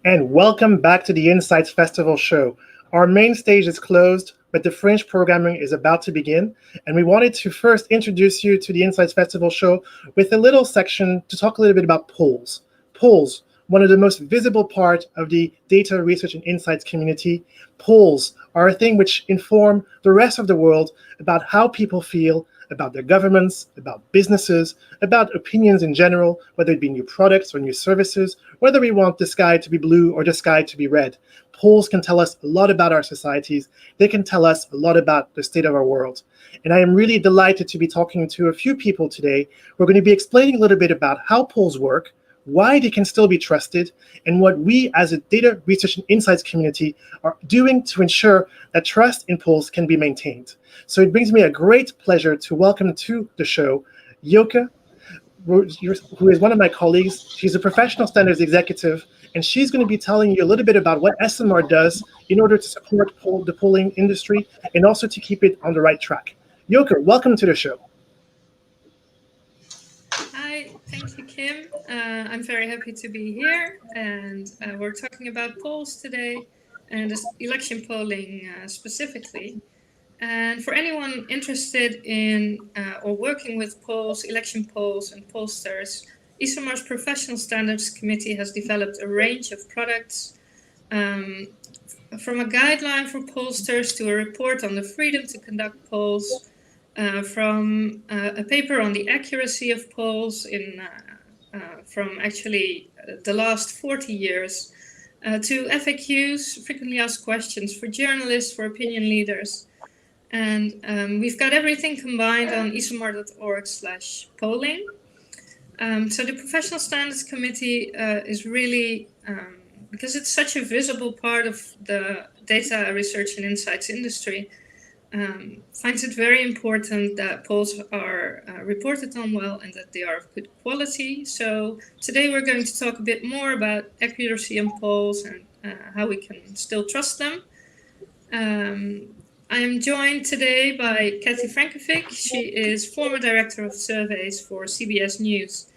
And welcome back to the Insights Festival show. Our main stage is closed, but the fringe programming is about to begin. And we wanted to first introduce you to the Insights Festival show with a little section to talk a little bit about polls. Polls, one of the most visible part of the data research and insights community. Polls are a thing which inform the rest of the world about how people feel about their governments, about businesses, about opinions in general, whether it be new products or new services, whether we want the sky to be blue or the sky to be red. Polls can tell us a lot about our societies. They can tell us a lot about the state of our world. And I am really delighted to be talking to a few people today. We're going to be explaining a little bit about how polls work, why they can still be trusted, and what we as a data research and insights community are doing to ensure that trust in polls can be maintained. So it brings me a great pleasure to welcome to the show Yoke, who is one of my colleagues. She's a professional standards executive, and she's going to be telling you a little bit about what ESOMAR does in order to support the polling industry and also to keep it on the right track. Yoke, welcome to the show. Hi, thank you, Kim. I'm very happy to be here, and we're talking about polls today and election polling specifically. And for anyone interested in or working with polls, election polls, and pollsters, ESOMAR's Professional Standards Committee has developed a range of products, from a guideline for pollsters to a report on the freedom to conduct polls, from a paper on the accuracy of polls from actually the last 40 years, to FAQs, frequently asked questions for journalists, for opinion leaders. And we've got everything combined on esomar.org/polling. So the Professional Standards Committee is really, because it's such a visible part of the data research and insights industry, finds it very important that polls are reported on well and that they are of good quality. So today we're going to talk a bit more about accuracy in polls and how we can still trust them. I am joined today by Kathy Frankovic. She is former director of surveys for CBS News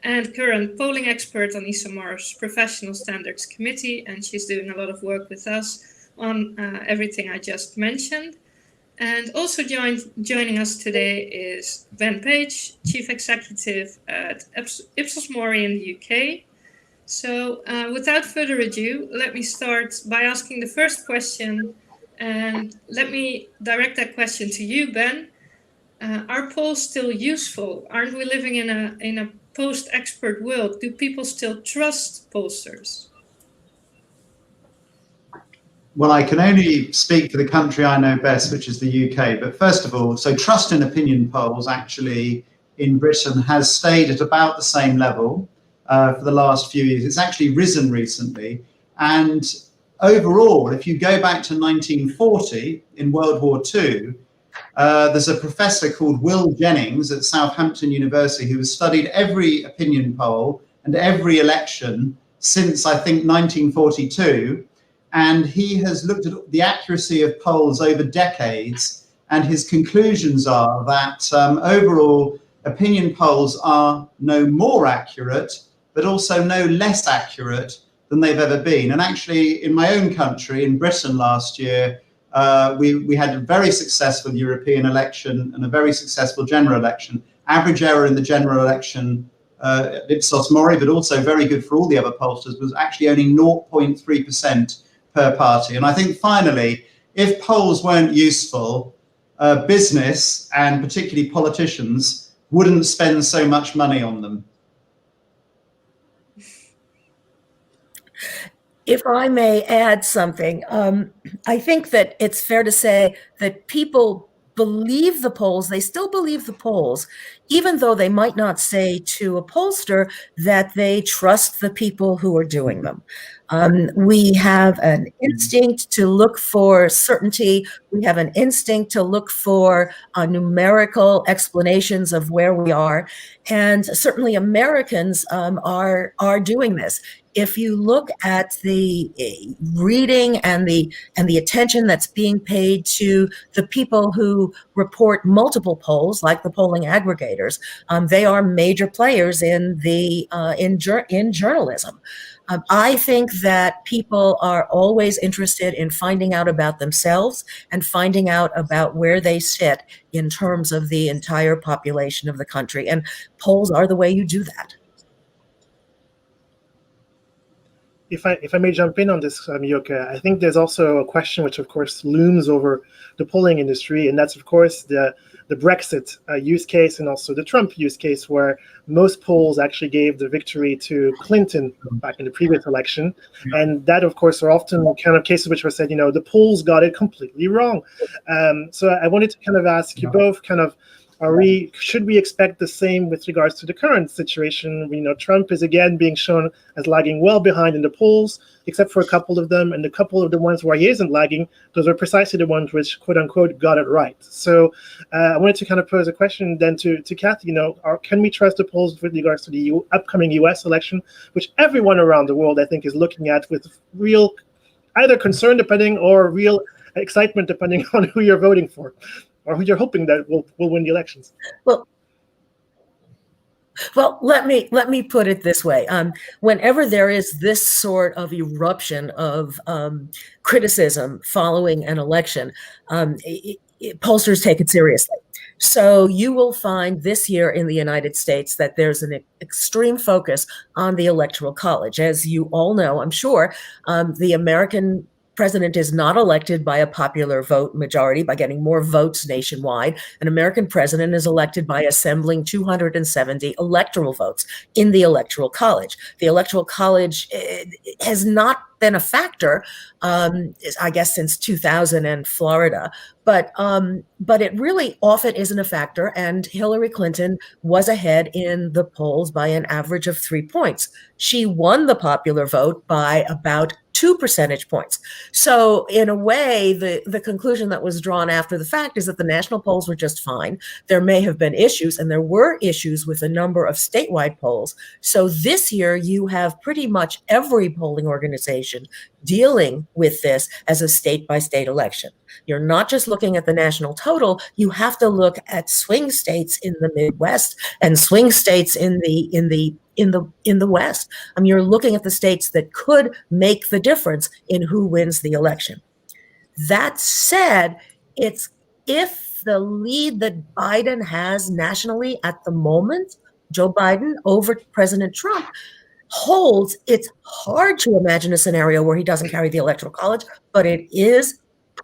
and current polling expert on ESOMAR's Professional Standards Committee, and she's doing a lot of work with us on everything I just mentioned. And also joining us today is Ben Page, Chief Executive at Ipsos Mori in the UK. So without further ado, let me start by asking the first question. And let me direct that question to you, Ben. Are polls still useful? Aren't we living in a post-expert world? Do people still trust pollsters? Well, I can only speak for the country I know best, which is the UK. But first of all, so trust in opinion polls actually in Britain has stayed at about the same level for the last few years. It's actually risen recently. And overall, if you go back to 1940 in World War II, there's a professor called Will Jennings at Southampton University who has studied every opinion poll and every election since, I think, 1942. And he has looked at the accuracy of polls over decades. And his conclusions are that overall, opinion polls are no more accurate, but also no less accurate than they've ever been. And actually, in my own country, in Britain last year, we had a very successful European election and a very successful general election. Average error in the general election, Ipsos Mori, but also very good for all the other pollsters, was actually only 0.3% per party. And I think finally, if polls weren't useful, business and particularly politicians wouldn't spend so much money on them. If I may add something, I think that it's fair to say that people believe the polls, they still believe the polls, even though they might not say to a pollster that they trust the people who are doing them. We have an instinct to look for certainty. We have an instinct to look for numerical explanations of where we are. And certainly Americans are doing this. If you look at the reading and the attention that's being paid to the people who report multiple polls, like the polling aggregators, they are major players in journalism. I think that people are always interested in finding out about themselves and finding out about where they sit in terms of the entire population of the country. And polls are the way you do that. If I may jump in on this, Yoka, I think there's also a question which, of course, looms over the polling industry, and that's, of course, the Brexit use case and also the Trump use case, where most polls actually gave the victory to Clinton back in the previous election. And that, of course, are often kind of cases which were said, the polls got it completely wrong. So I wanted to kind of ask you both kind of, should we expect the same with regards to the current situation? Trump is again being shown as lagging well behind in the polls, except for a couple of them, and a couple of the ones where he isn't lagging, those are precisely the ones which, quote unquote, got it right. So I wanted to kind of pose a question then to Kathy, can we trust the polls with regards to the upcoming US election, which everyone around the world, I think, is looking at with real either concern depending or real excitement depending on who you're voting for, or who you're hoping that will win the elections? Well, let me put it this way. Whenever there is this sort of eruption of criticism following an election, pollsters take it seriously. So you will find this year in the United States that there's an extreme focus on the Electoral College. As you all know, I'm sure, the American president is not elected by a popular vote majority, by getting more votes nationwide. An American president is elected by assembling 270 electoral votes in the Electoral College. The Electoral College has not been a factor, I guess, since 2000 in Florida. But it really often isn't a factor, and Hillary Clinton was ahead in the polls by an average of 3 points. She won the popular vote by about 2 percentage points. So in a way, the conclusion that was drawn after the fact is that the national polls were just fine. There may have been issues, and there were issues with a number of statewide polls. So this year, you have pretty much every polling organization dealing with this as a state-by-state election. You're not just looking at the national total, you have to look at swing states in the Midwest and swing states in the West. You're looking at the states that could make the difference in who wins the election. That said, it's if the lead that Biden has nationally at the moment, Joe Biden over President Trump, holds, it's hard to imagine a scenario where he doesn't carry the Electoral College, but it is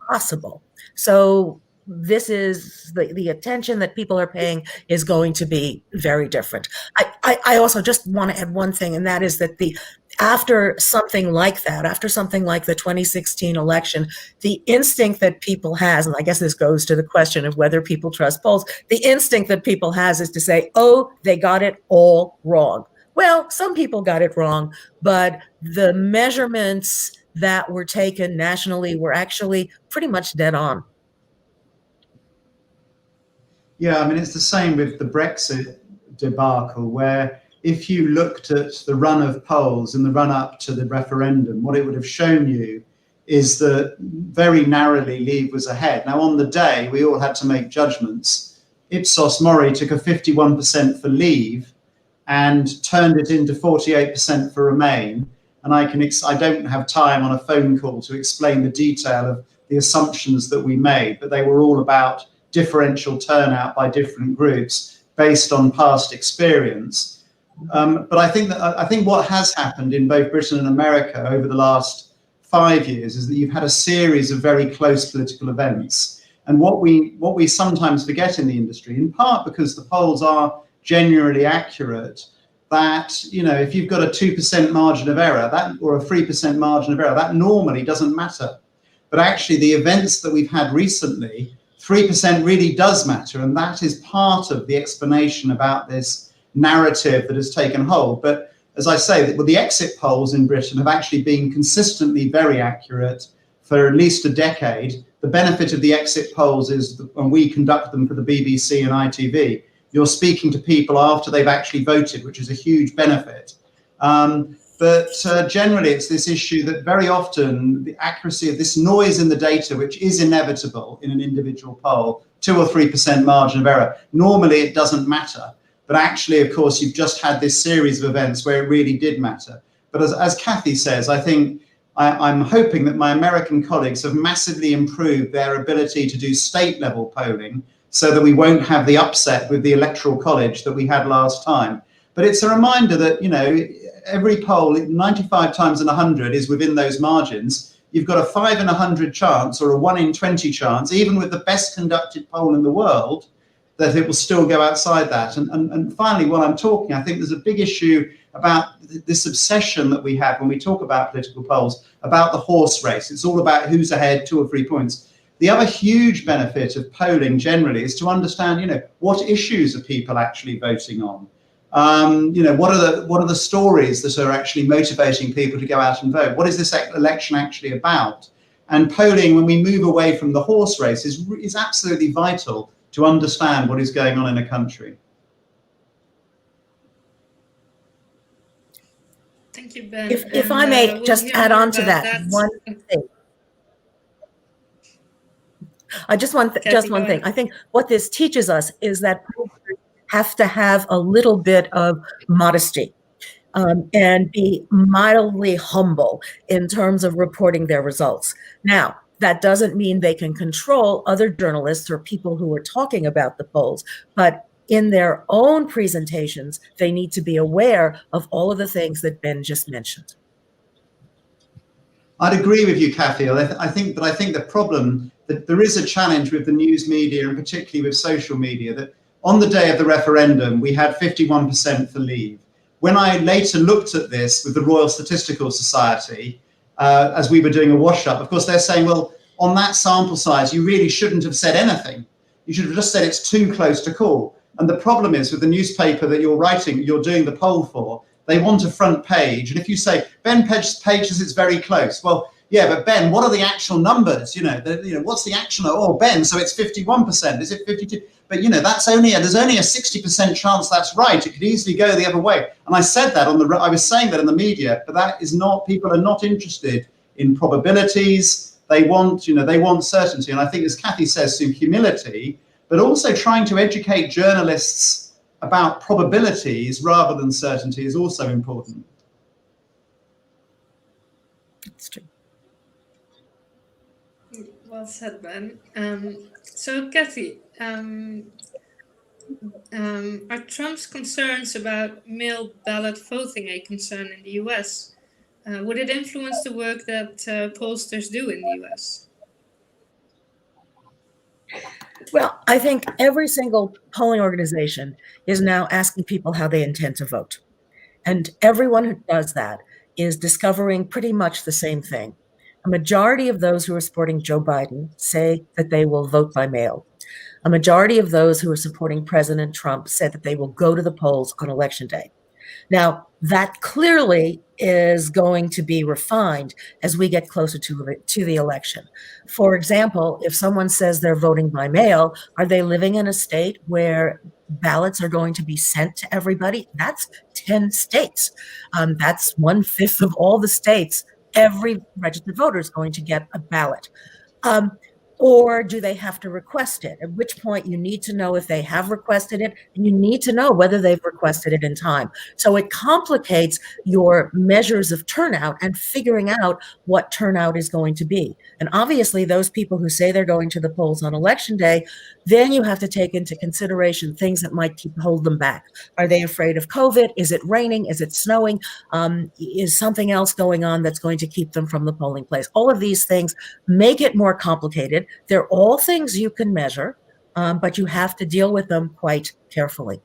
possible. So this is the attention that people are paying is going to be very different. I also just want to add one thing, and that is that after something like the 2016 election, the instinct that people has, and I guess this goes to the question of whether people trust polls, the instinct that people has is to say, oh, they got it all wrong. Well, some people got it wrong, but the measurements that were taken nationally were actually pretty much dead on. Yeah, it's the same with the Brexit debacle, where if you looked at the run of polls in the run up to the referendum, what it would have shown you is that very narrowly Leave was ahead. Now, on the day, we all had to make judgments. Ipsos Mori took a 51% for Leave and turned it into 48% for Remain. And I don't have time on a phone call to explain the detail of the assumptions that we made, but they were all about differential turnout by different groups based on past experience. But I think what has happened in both Britain and America over the last 5 years is that you've had a series of very close political events. And what we sometimes forget in the industry, in part because the polls are generally accurate, that if you've got a 2% margin of error or a 3% margin of error, that normally doesn't matter. But actually the events that we've had recently, 3% really does matter, and that is part of the explanation about this narrative that has taken hold. But as I say, the exit polls in Britain have actually been consistently very accurate for at least a decade. The benefit of the exit polls is, and we conduct them for the BBC and ITV, you're speaking to people after they've actually voted, which is a huge benefit. But generally, it's this issue that very often the accuracy of this noise in the data, which is inevitable in an individual poll, 2 or 3% margin of error, normally it doesn't matter. But actually, of course, you've just had this series of events where it really did matter. But as Kathy says, I think I'm hoping that my American colleagues have massively improved their ability to do state level polling so that we won't have the upset with the Electoral College that we had last time. But it's a reminder that, you know, every poll, 95 times in 100 is within those margins. You've got a 5 in 100 chance or a 1 in 20 chance, even with the best conducted poll in the world, that it will still go outside that. And finally, while I'm talking, I think there's a big issue about this obsession that we have when we talk about political polls, about the horse race. It's all about who's ahead 2 or 3 points. The other huge benefit of polling generally is to understand, you know, what issues are people actually voting on? You know, what are the stories that are actually motivating people to go out and vote? What is this election actually about? And polling, when we move away from the horse race, is absolutely vital to understand what is going on in a country. Thank you, Ben. If I may just add on to that one thing. Just one thing. I think what this teaches us is that pollsters have to have a little bit of modesty and be mildly humble in terms of reporting their results. Now, that doesn't mean they can control other journalists or people who are talking about the polls, but in their own presentations, they need to be aware of all of the things that Ben just mentioned. I'd agree with you, Kathy. I think the problem, that there is a challenge with the news media, and particularly with social media, that on the day of the referendum, we had 51% for leave. When I later looked at this with the Royal Statistical Society, as we were doing a wash-up, of course, they're saying, well, on that sample size, you really shouldn't have said anything. You should have just said it's too close to call. And the problem is with the newspaper that you're doing the poll for, they want a front page. And if you say, Ben Page says it's very close. Well, yeah, but Ben, what are the actual numbers? You know, what's the actual, oh, Ben, so it's 51%, is it 52? But, you know, there's only a 60% chance that's right. It could easily go the other way. And I said that I was saying that in the media, but that is not, people are not interested in probabilities. They want certainty. And I think, as Kathy says, through humility, but also trying to educate journalists about probabilities rather than certainty is also important. That's true. Well said, Ben. So, Kathy, are Trump's concerns about mail ballot voting a concern in the US? Would it influence the work that pollsters do in the US? Well, I think every single polling organization is now asking people how they intend to vote. And everyone who does that is discovering pretty much the same thing. A majority of those who are supporting Joe Biden say that they will vote by mail. A majority of those who are supporting President Trump said that they will go to the polls on Election Day. Now, that clearly is going to be refined as we get closer to the election. For example, if someone says they're voting by mail, are they living in a state where ballots are going to be sent to everybody? That's 10 states. That's 1/5 of all the states. Every registered voter is going to get a ballot. Or do they have to request it? At which point you need to know if they have requested it, and you need to know whether they've requested it in time. So it complicates your measures of turnout and figuring out what turnout is going to be. And obviously those people who say they're going to the polls on Election Day, then you have to take into consideration things that might hold them back. Are they afraid of COVID? Is it raining? Is it snowing? Is something else going on that's going to keep them from the polling place? All of these things make it more complicated. They're all things you can measure, but you have to deal with them quite carefully.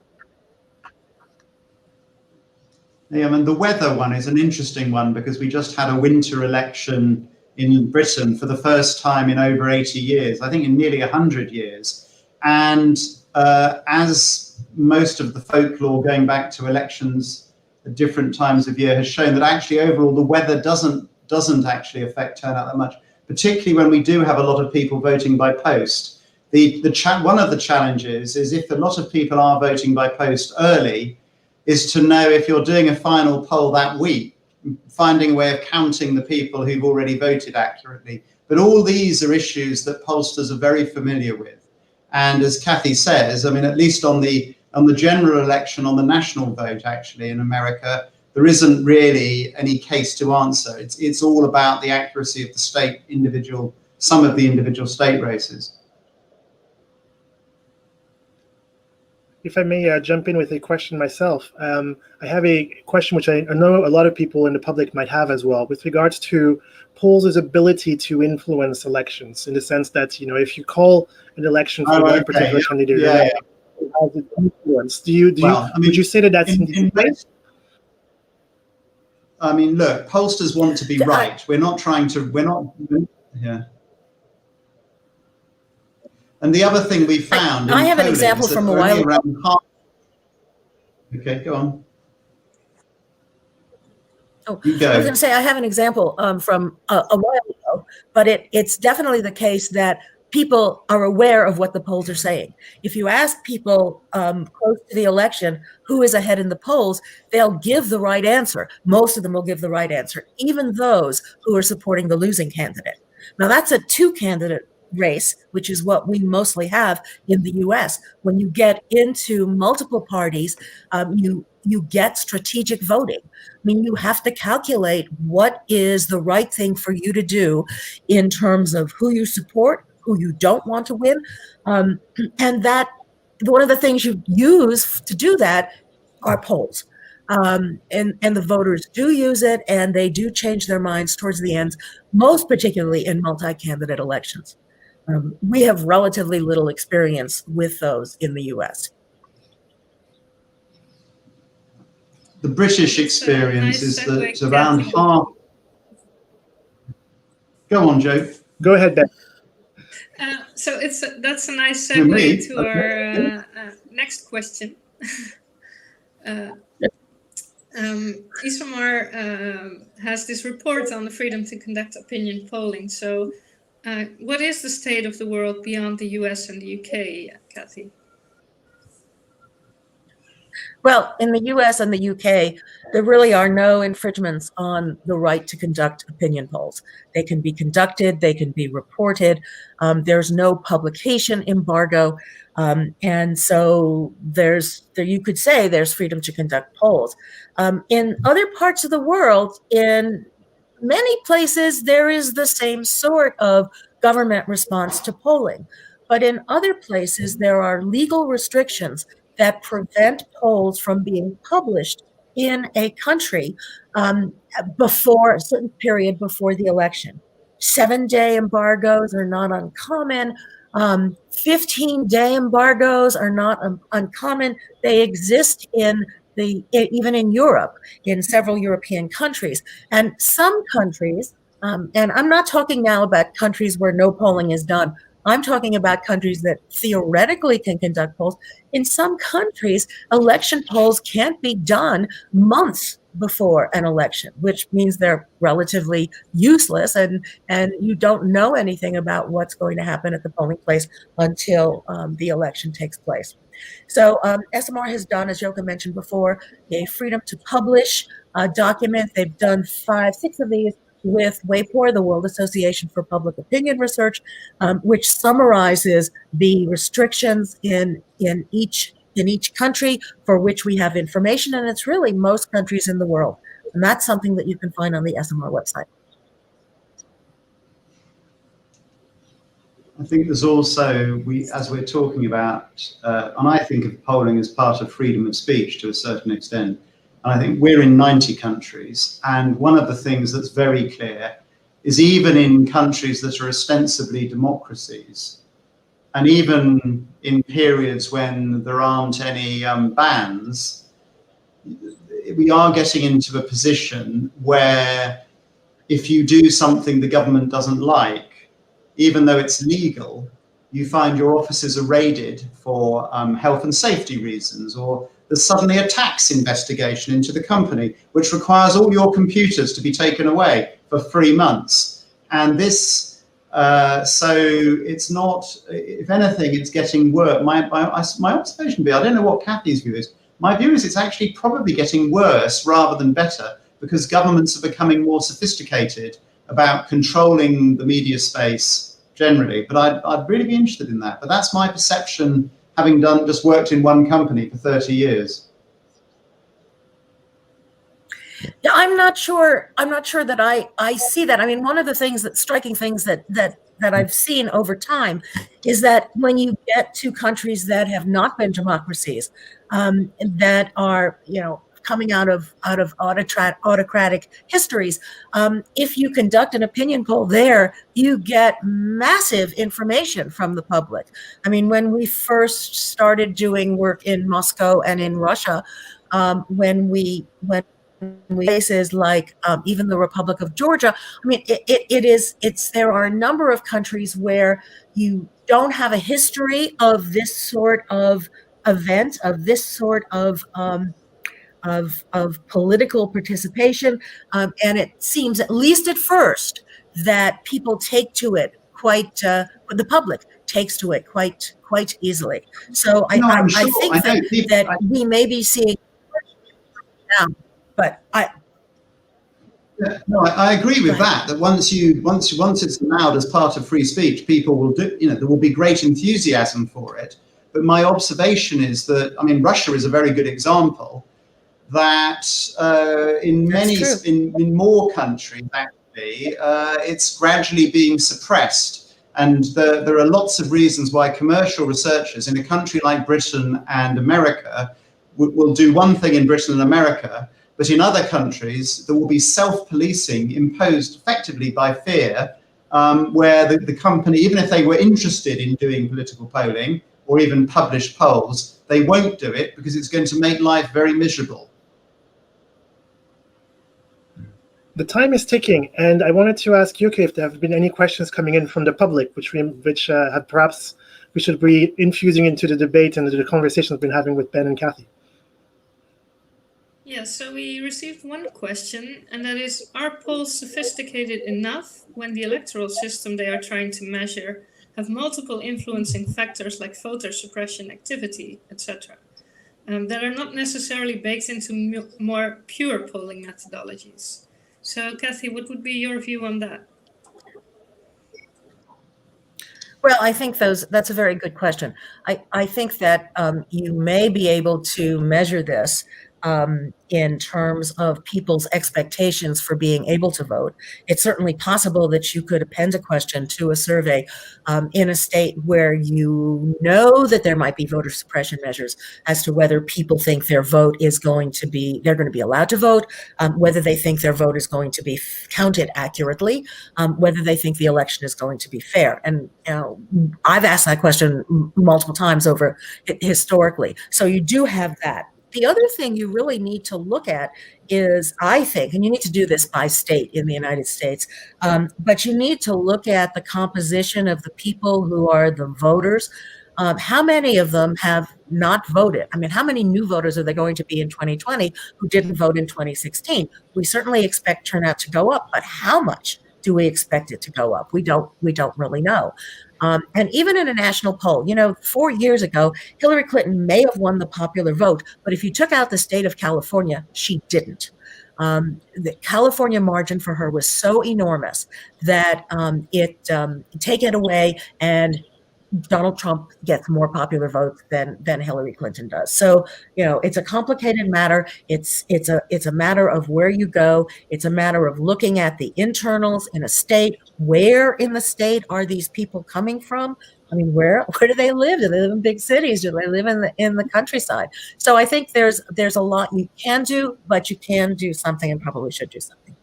Yeah, and the weather one is an interesting one because we just had a winter election in Britain for the first time in over 80 years, I think in nearly 100 years. And as most of the folklore going back to elections at different times of year has shown, that actually overall the weather doesn't actually affect turnout that much, particularly when we do have a lot of people voting by post. One of the challenges is if a lot of people are voting by post early, is to know if you're doing a final poll that week, finding a way of counting the people who've already voted accurately. But all these are issues that pollsters are very familiar with. And as Kathy says, I mean, at least on the general election, on the national vote, actually, in America, there isn't really any case to answer. It's all about the accuracy of the some of the individual state races. If I may jump in with a question myself, I have a question which I know a lot of people in the public might have as well, with regards to polls' ability to influence elections, in the sense that, if you call an election for one particular candidate, it has an influence. Would you say that that's in place? I mean, look, pollsters want to be right. We're not. Yeah. And the other thing we found, I have an example from a while ago. Okay, go on. Oh, I was going to say I have an example from a while ago, but it's definitely the case that people are aware of what the polls are saying. If you ask people close to the election who is ahead in the polls, they'll give the right answer. Most of them will give the right answer, even those who are supporting the losing candidate. Now, that's a two-candidate race, which is what we mostly have in the US. When you get into multiple parties, you get strategic voting. I mean, you have to calculate what is the right thing for you to do in terms of who you support, who you don't want to win. And that one of the things you use to do that are polls. And the voters do use it, and they do change their minds towards the end, most particularly in multi-candidate elections. We have relatively little experience with those in the US. The British experience is that around half. Go on, Joe. Go ahead, Ben. So that's a nice segue to our next question. ESOMAR has this report on the freedom to conduct opinion polling. So what is the state of the world beyond the US and the UK, Kathy? Well, in the US and the UK, there really are no infringements on the right to conduct opinion polls. They can be conducted, they can be reported. There's no publication embargo. And so you could say there's freedom to conduct polls. In other parts of the world, in many places, there is the same sort of government response to polling. But in other places, there are legal restrictions that prevent polls from being published in a country before a certain period before the election. 7-day embargoes are not uncommon. 15-day embargoes are not uncommon. They exist even in Europe, in several European countries. And some countries, and I'm not talking now about countries where no polling is done. I'm talking about countries that theoretically can conduct polls. In some countries, election polls can't be done months before an election, which means they're relatively useless, and you don't know anything about what's going to happen at the polling place until the election takes place. So ESOMAR has done, as Joka mentioned before, a freedom to publish document. They've done 5-6 of these with WAPOR, the World Association for Public Opinion Research, which summarizes the restrictions in each country for which we have information, and it's really most countries in the world. And that's something that you can find on the ESOMAR website. I think there's also, as we're talking about, and I think of polling as part of freedom of speech to a certain extent. And I think we're in 90 countries. And one of the things that's very clear is even in countries that are ostensibly democracies, and even in periods when there aren't any bans, we are getting into a position where if you do something the government doesn't like, even though it's legal, you find your offices are raided for health and safety reasons, or there's suddenly a tax investigation into the company, which requires all your computers to be taken away for 3 months. And this, so it's not, if anything, it's getting worse. My observation would be, I don't know what Kathy's view is, my view is it's actually probably getting worse rather than better, because governments are becoming more sophisticated about controlling the media space generally. But I'd really be interested in that. But that's my perception, having worked in one company for 30 years. I'm not sure. I'm not sure that I see that. I mean, one of the things striking things that I've seen over time is that when you get to countries that have not been democracies, that are, coming out of autocratic histories, if you conduct an opinion poll there, you get massive information from the public. I mean, when we first started doing work in Moscow and in Russia, when places like even the Republic of Georgia, I mean, there are a number of countries where you don't have a history of this sort of event, of this sort of political participation, and it seems, at least at first, that people take to it the public takes to it quite easily. So No, I'm I sure. think I know that we may be seeing now, but no, I agree with that. That once it's allowed as part of free speech, people will do. There will be great enthusiasm for it. But my observation is that, I mean, Russia is a very good example. That in more countries, actually, it's gradually being suppressed. And there are lots of reasons why commercial researchers in a country like Britain and America will do one thing in Britain and America, but in other countries, there will be self-policing imposed effectively by fear, where the company, even if they were interested in doing political polling or even published polls, they won't do it because it's going to make life very miserable. The time is ticking, and I wanted to ask Yuki if there have been any questions coming in from the public, which have perhaps we should be infusing into the debate and the conversation we've been having with Ben and Kathy. Yes, so we received one question, and that is, are polls sophisticated enough when the electoral system they are trying to measure have multiple influencing factors like voter suppression activity, etc., that are not necessarily baked into more pure polling methodologies? So, Kathy, what would be your view on that? Well, I think that's a very good question. I think that you may be able to measure this in terms of people's expectations for being able to vote. It's certainly possible that you could append a question to a survey in a state where you know that there might be voter suppression measures as to whether people think their vote is they're going to be allowed to vote, whether they think their vote is going to be counted accurately, whether they think the election is going to be fair. And I've asked that question multiple times over historically. So you do have that. The other thing you really need to look at is, I think, and you need to do this by state in the United States, but you need to look at the composition of the people who are the voters. How many of them have not voted? I mean, how many new voters are there going to be in 2020 who didn't vote in 2016? We certainly expect turnout to go up, but how much do we expect it to go up? We don't really know. And even in a national poll, 4 years ago, Hillary Clinton may have won the popular vote, but if you took out the state of California, she didn't. The California margin for her was so enormous that take it away and Donald Trump gets more popular votes than Hillary Clinton does. So, it's a complicated matter. It's a matter of where you go. It's a matter of looking at the internals in a state. Where in the state are these people coming from? I mean, where do they live? Do they live in big cities? Do they live in the countryside? So I think there's a lot you can do, but you can do something and probably should do something.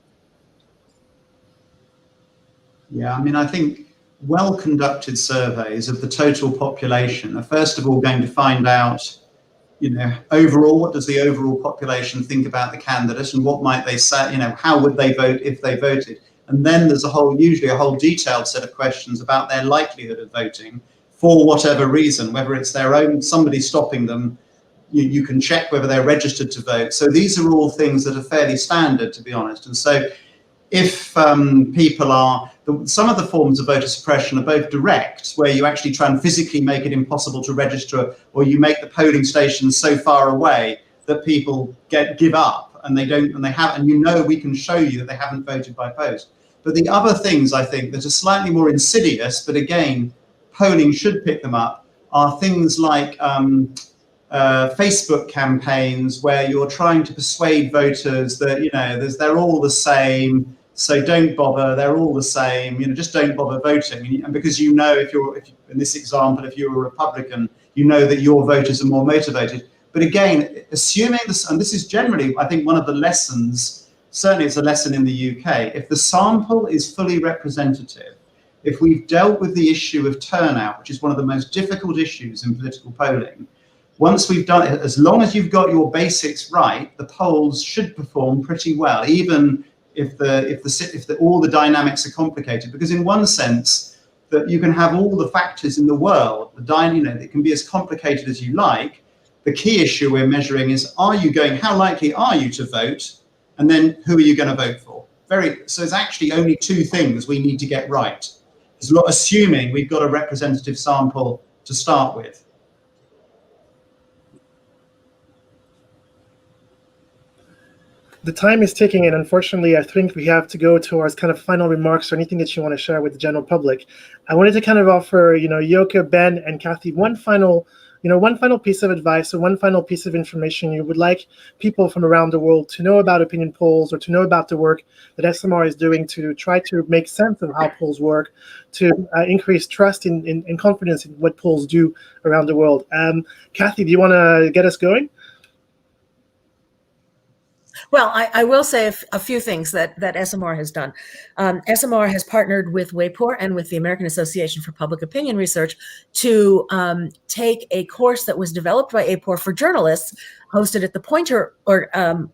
Yeah, I mean, I think well-conducted surveys of the total population are first of all going to find out, overall, what does the overall population think about the candidate and what might they say, how would they vote if they voted? And then there's usually a whole detailed set of questions about their likelihood of voting for whatever reason, whether it's their own, somebody stopping them, you can check whether they're registered to vote. So these are all things that are fairly standard, to be honest. And so if people are, some of the forms of voter suppression are both direct, where you actually try and physically make it impossible to register, or you make the polling stations so far away that people give up and we can show you that they haven't voted by post. But the other things I think that are slightly more insidious, but again, polling should pick them up, are things like Facebook campaigns where you're trying to persuade voters that, you know, they're all the same, so don't bother, they're all the same, you know, just don't bother voting. And because you know, if in this example, if you're a Republican, you know that your voters are more motivated. But again, assuming this, and this is generally, I think, one of the lessons, certainly it's a lesson in the UK, if the sample is fully representative, if we've dealt with the issue of turnout, which is one of the most difficult issues in political polling, once we've done it, as long as you've got your basics right, the polls should perform pretty well, even if all the dynamics are complicated. Because in one sense, that you can have all the factors in the world, you know, it can be as complicated as you like. The key issue we're measuring is, how likely are you to vote? And then who are you going to vote for? So it's actually only two things we need to get right, assuming we've got a representative sample to start with. The time is ticking, and unfortunately, I think we have to go towards kind of final remarks or anything that you want to share with the general public. I wanted to kind of offer, you know, Yoka, Ben, and Kathy one final piece of advice or one final piece of information you would like people from around the world to know about opinion polls or to know about the work that ESOMAR is doing to try to make sense of how polls work, to increase trust and confidence in what polls do around the world. Kathy, do you want to get us going? Well, I will say a few things that ESOMAR has done. ESOMAR has partnered with WAPOR and with the American Association for Public Opinion Research to take a course that was developed by APOR for journalists, hosted at the Pointer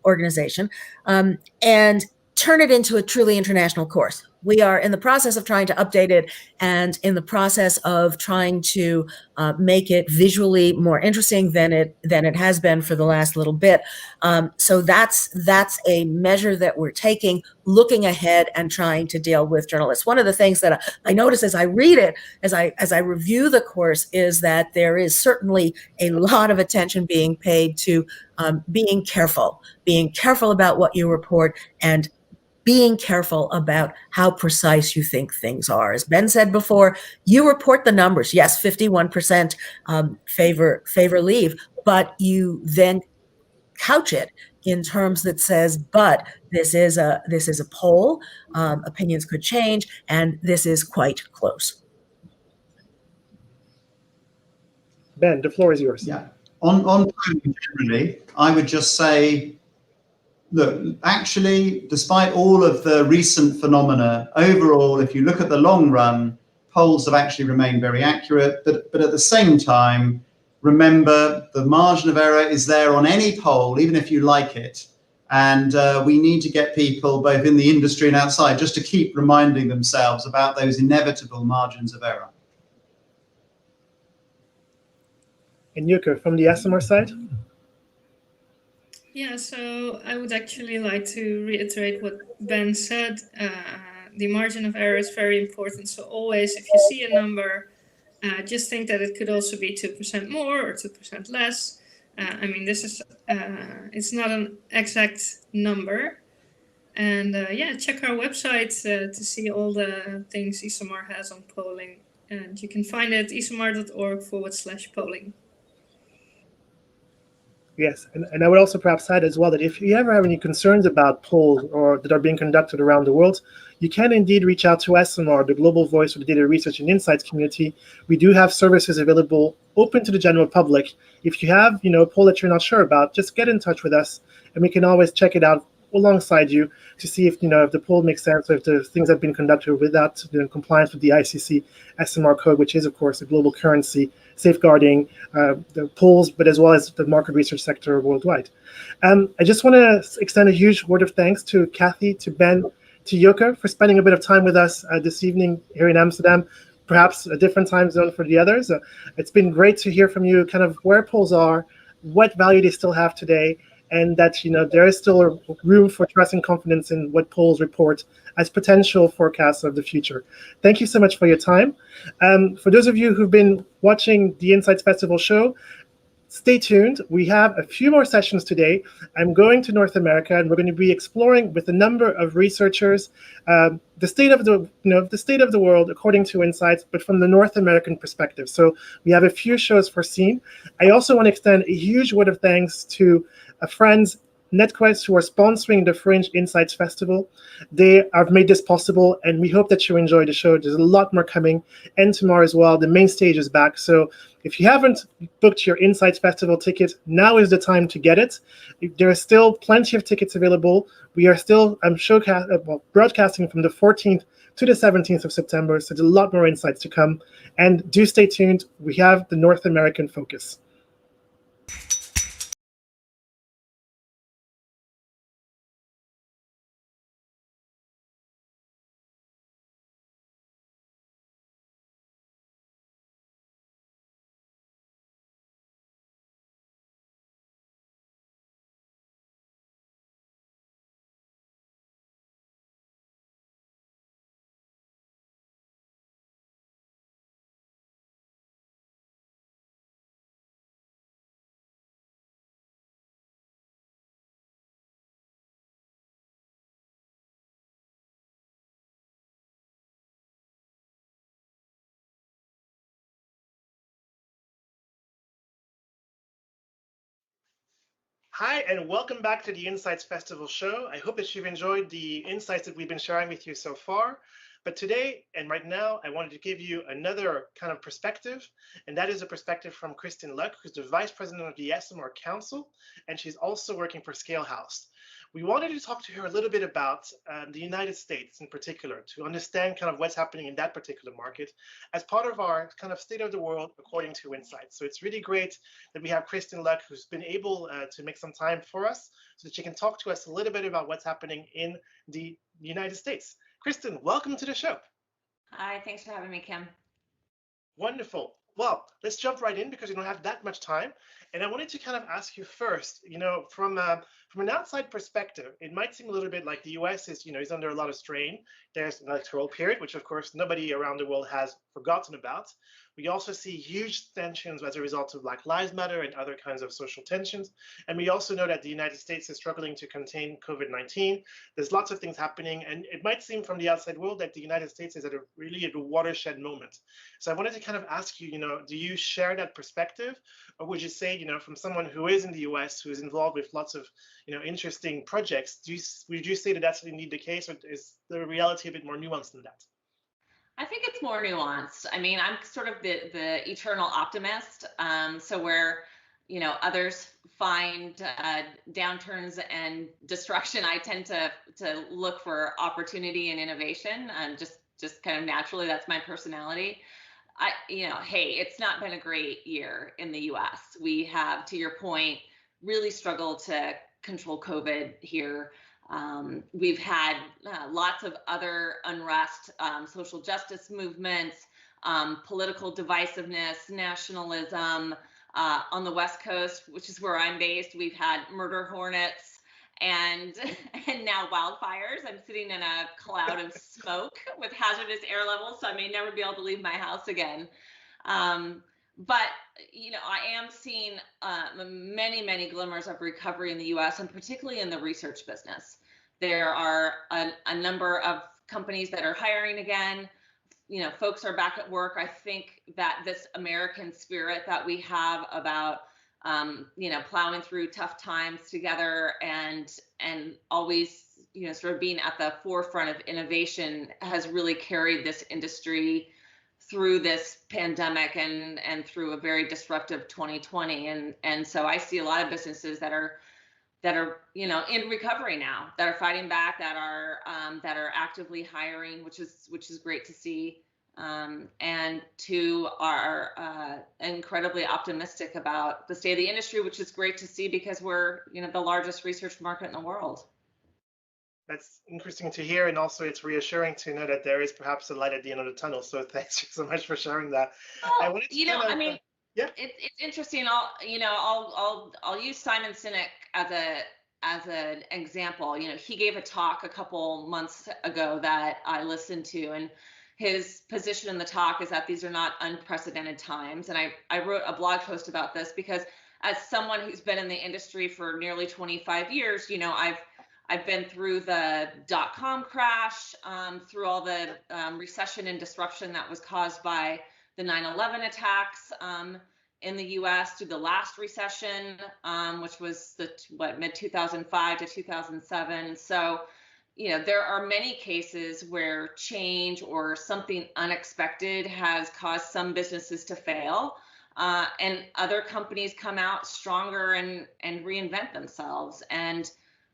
organization, and turn it into a truly international course. We are in the process of trying to update it and in the process of trying to make it visually more interesting than it has been for the last little bit. So that's a measure that we're taking, looking ahead and trying to deal with journalists. One of the things that I notice as I read it, as I review the course, is that there is certainly a lot of attention being paid to being careful about what you report and being careful about how precise you think things are. As Ben said before, you report the numbers. Yes, 51% favor leave, but you then couch it in terms that says, but this is a poll, opinions could change, and this is quite close. Ben, the floor is yours. Yeah, on polling generally, I would just say, look, actually, despite all of the recent phenomena, overall, if you look at the long run, polls have actually remained very accurate. But at the same time, remember, the margin of error is there on any poll, even if you like it. And we need to get people, both in the industry and outside, just to keep reminding themselves about those inevitable margins of error. And Yuka, from the ESOMAR side? Yeah, so I would actually like to reiterate what Ben said. The margin of error is very important. So always, if you see a number, just think that it could also be 2% more or 2% less. I mean, this is, it's not an exact number. And yeah, check our website to see all the things ESOMAR has on polling. And you can find it at esomar.org/polling. Yes, and I would also perhaps add as well that if you ever have any concerns about polls or that are being conducted around the world, you can indeed reach out to ESOMAR, the global voice for the data research and insights community. We do have services available open to the general public. If you have, a poll that you're not sure about, just get in touch with us, and we can always check it out alongside you to see if if the poll makes sense, or if the things have been conducted without compliance with the ICC ESOMAR code, which is of course a global currency safeguarding the polls, but as well as the market research sector worldwide. I just want to extend a huge word of thanks to Kathy, to Ben, to Yoka for spending a bit of time with us this evening here in Amsterdam, perhaps a different time zone for the others. It's been great to hear from you kind of where polls are, what value they still have today, and that there is still a room for trust and confidence in what polls report as potential forecasts of the future. Thank you so much for your time. For those of you who've been watching the Insights Festival show, stay tuned. We have a few more sessions today. I'm going to North America, and we're going to be exploring with a number of researchers the state of the world according to Insights, but from the North American perspective. So we have a few shows foreseen. I also want to extend a huge word of thanks to friends NetQuest, who are sponsoring the Fringe Insights Festival. They have made this possible, and we hope that you enjoy the show. There's a lot more coming, and tomorrow as well. The main stage is back. So if you haven't booked your Insights Festival ticket, now is the time to get it. There are still plenty of tickets available. We are still broadcasting from the 14th to the 17th of September, so there's a lot more insights to come. And do stay tuned. We have the North American focus. Hi, and welcome back to the Insights Festival show. I hope that you've enjoyed the insights that we've been sharing with you so far. But today and right now, I wanted to give you another kind of perspective, and that is a perspective from Kristen Luck, who's the Vice President of the ESOMAR Council, and she's also working for Scalehouse. We wanted to talk to her a little bit about the United States in particular, to understand kind of what's happening in that particular market as part of our kind of state of the world according to Insights. So it's really great that we have Kristen Luck, who's been able to make some time for us so that she can talk to us a little bit about what's happening in the United States. Kristen, welcome to the show. Hi, thanks for having me, Kim. Wonderful. Well, let's jump right in because we don't have that much time. And I wanted to kind of ask you first, from an outside perspective, it might seem a little bit like the US is under a lot of strain. There's an electoral period, which of course nobody around the world has forgotten about. We also see huge tensions as a result of Black Lives Matter and other kinds of social tensions. And we also know that the United States is struggling to contain COVID-19. There's lots of things happening, and it might seem from the outside world that the United States is really at a watershed moment. So I wanted to kind of ask you, do you share that perspective? Or would you say, from someone who is in the US, who is involved with lots of, interesting projects, would you say that that's indeed the case, or is the reality a bit more nuanced than that? I think it's more nuanced. I mean, I'm sort of the eternal optimist. So where, others find downturns and destruction, I tend to look for opportunity and innovation, and just kind of naturally, that's my personality. Hey, it's not been a great year in the US. We have, to your point, really struggled to control COVID here. We've had lots of other unrest, social justice movements, political divisiveness, nationalism. On the West Coast, which is where I'm based, we've had murder hornets and now wildfires. I'm sitting in a cloud of smoke with hazardous air levels, so I may never be able to leave my house again. But I am seeing many glimmers of recovery in the US, and particularly in the research business. There are a number of companies that are hiring again. Folks are back at work. I think that this American spirit that we have about plowing through tough times together and always sort of being at the forefront of innovation has really carried this industry through this pandemic and through a very disruptive 2020. And so I see a lot of businesses that are in recovery now, that are fighting back, that are actively hiring, which is great to see, and are incredibly optimistic about the state of the industry, which is great to see because we're the largest research market in the world. That's interesting to hear, and also it's reassuring to know that there is perhaps a light at the end of the tunnel. So thanks so much for sharing that. Well, Yeah. It's interesting. I'll use Simon Sinek as an example. He gave a talk a couple months ago that I listened to, and his position in the talk is that these are not unprecedented times. And I wrote a blog post about this because as someone who's been in the industry for nearly 25 years, you know, I've been through the .com crash, through all the recession and disruption that was caused by the 9/11 attacks in the U.S., through the last recession, which was mid 2005 to 2007. So, you know, there are many cases where change or something unexpected has caused some businesses to fail, and other companies come out stronger and reinvent themselves. And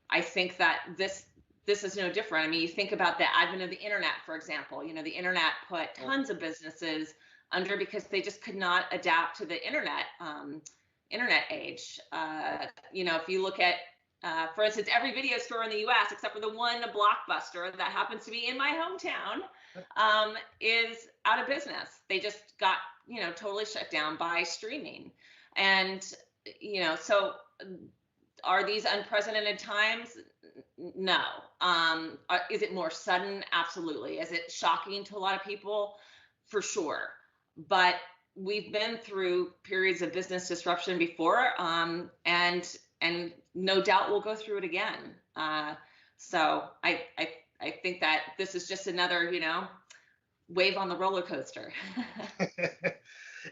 I think that this is no different. I mean, you think about the advent of the internet, for example. You know, the internet put tons of businesses under because they just could not adapt to the internet age. You know, if you look at, for instance, every video store in the U.S. except for the one Blockbuster that happens to be in my hometown is out of business. They just got, you know, totally shut down by streaming. And, you know, so are these unprecedented times? No. Is it more sudden? Absolutely. Is it shocking to a lot of people? For sure. But we've been through periods of business disruption before, and no doubt we'll go through it again. So I think that this is just another, you know, wave on the roller coaster.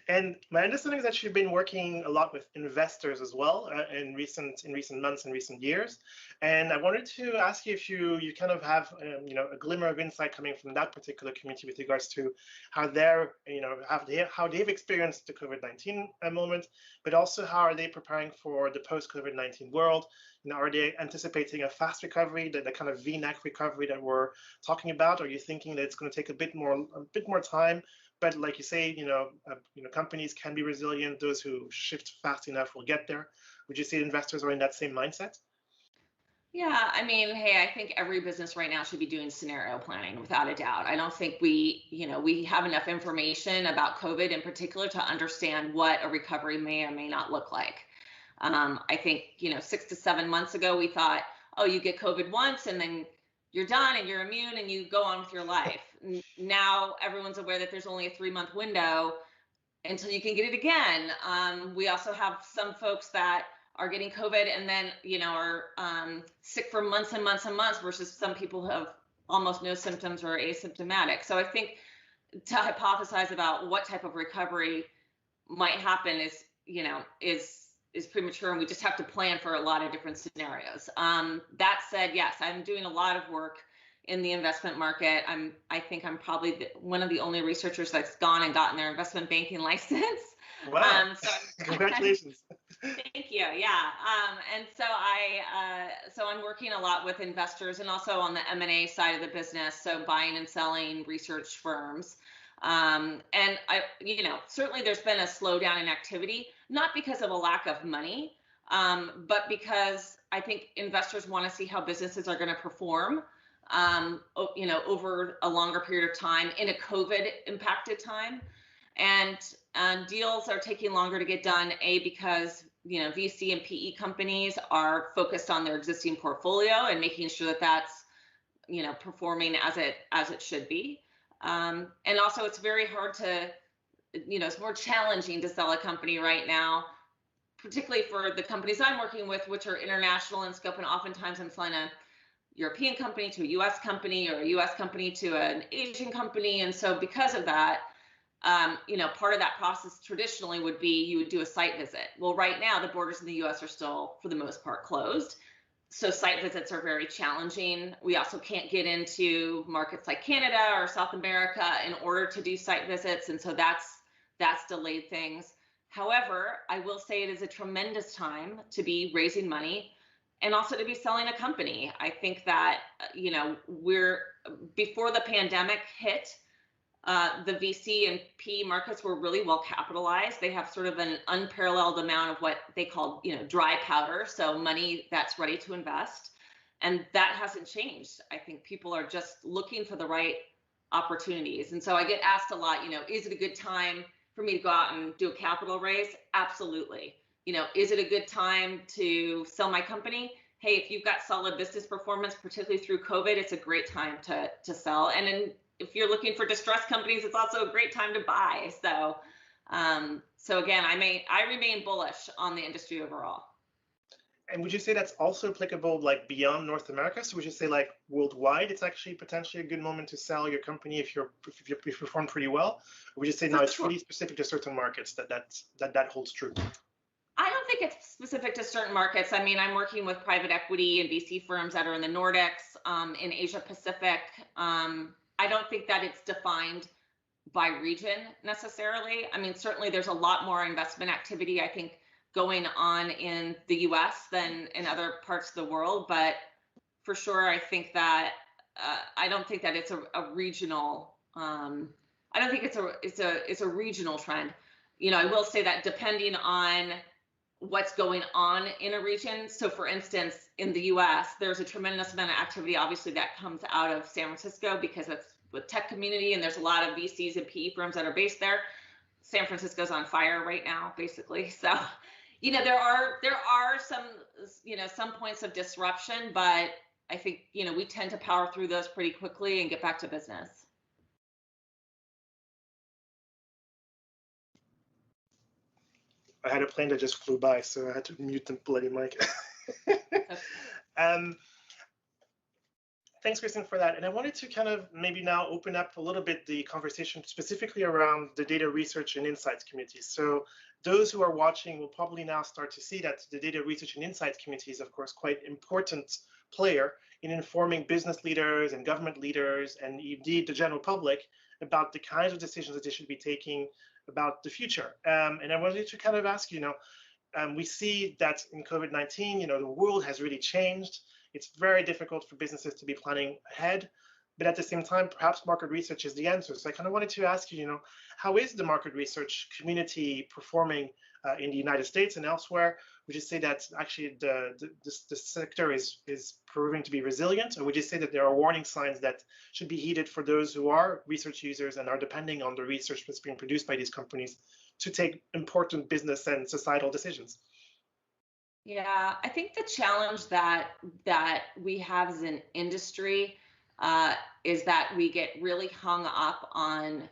And my understanding is that you've been working a lot with investors as well in recent months and recent years. And I wanted to ask you if you kind of have you know, a glimmer of insight coming from that particular community with regards to how they're, you know, how they've experienced the COVID-19 moment, but also how are they preparing for the post-COVID-19 world. You know, are they anticipating a fast recovery, the kind of V-neck recovery that we're talking about? Are you thinking that it's going to take a bit more time? But like you say, you know, companies can be resilient. Those who shift fast enough will get there. Would you say investors are in that same mindset? Yeah, I mean, hey, I think every business right now should be doing scenario planning without a doubt. I don't think we have enough information about COVID in particular to understand what a recovery may or may not look like. I think, you know, 6 to 7 months ago, we thought, oh, you get COVID once and then you're done and you're immune and you go on with your life. Now everyone's aware that there's only a 3-month window until you can get it again. We also have some folks that are getting COVID and then, you know, are sick for months and months and months, versus some people who have almost no symptoms or are asymptomatic. So I think to hypothesize about what type of recovery might happen is, you know, is premature, and we just have to plan for a lot of different scenarios. That said, yes, I'm doing a lot of work in the investment market. I think I'm probably one of the only researchers that's gone and gotten their investment banking license. Wow! So Congratulations. Thank you. Yeah. And so I'm working a lot with investors and also on the M&A side of the business, so buying and selling research firms. And you know, certainly there's been a slowdown in activity, not because of a lack of money, but because I think investors want to see how businesses are going to perform, you know, over a longer period of time in a COVID impacted time. And deals are taking longer to get done, because, you know, VC and PE companies are focused on their existing portfolio and making sure that that's, you know, performing as it should be. And also it's very hard to, you know, it's more challenging to sell a company right now, particularly for the companies I'm working with, which are international in scope. And oftentimes I'm selling a European company to a US company, or a US company to an Asian company. And so because of that, you know, part of that process traditionally would be you would do a site visit. Well, right now the borders in the US are still, for the most part, closed. So site visits are very challenging. We also can't get into markets like Canada or South America in order to do site visits. And so that's delayed things. However, I will say it is a tremendous time to be raising money and also to be selling a company. I think that, you know, before the pandemic hit, the VC and PE markets were really well capitalized. They have sort of an unparalleled amount of what they call, you know, dry powder, so money that's ready to invest. And that hasn't changed. I think people are just looking for the right opportunities. And so I get asked a lot, you know, is it a good time for me to go out and do a capital raise? Absolutely. You know, is it a good time to sell my company? Hey, if you've got solid business performance, particularly through COVID, it's a great time to sell. And if you're looking for distressed companies, it's also a great time to buy. So So again, I remain bullish on the industry overall. And would you say that's also applicable like beyond North America? So would you say like worldwide, it's actually potentially a good moment to sell your company if you perform pretty well? Or would you say no, it's really specific to certain markets that holds true? I don't think it's specific to certain markets. I mean, I'm working with private equity and VC firms that are in the Nordics, in Asia Pacific. I don't think that it's defined by region necessarily. I mean, certainly there's a lot more investment activity, I think, going on in the US than in other parts of the world. But for sure, I think that I don't think that it's a regional. I don't think it's a regional trend. You know, I will say that depending on what's going on in a region. So for instance, in the US, there's a tremendous amount of activity, obviously, that comes out of San Francisco because that's the tech community, and there's a lot of VCs and PE firms that are based there. San Francisco's on fire right now, basically. So, you know, there are some, you know, some points of disruption, but I think, you know, we tend to power through those pretty quickly and get back to business. I had a plane that just flew by, so I had to mute the bloody mic. Thanks, Kristen, for that. And I wanted to kind of maybe now open up a little bit the conversation specifically around the data research and insights community. So those who are watching will probably now start to see that the data research and insights community is, of course, quite an important player in informing business leaders and government leaders and indeed the general public about the kinds of decisions that they should be taking about the future. And I wanted to kind of ask, you know, we see that in COVID-19, you know, the world has really changed. It's very difficult for businesses to be planning ahead, but at the same time, perhaps market research is the answer. So I kind of wanted to ask you, you know, how is the market research community performing in the United States and elsewhere? Would you say that actually the sector is proving to be resilient, or would you say that there are warning signs that should be heeded for those who are research users and are depending on the research that's being produced by these companies to take important business and societal decisions? Yeah, I think the challenge that we have as an industry is that we get really hung up on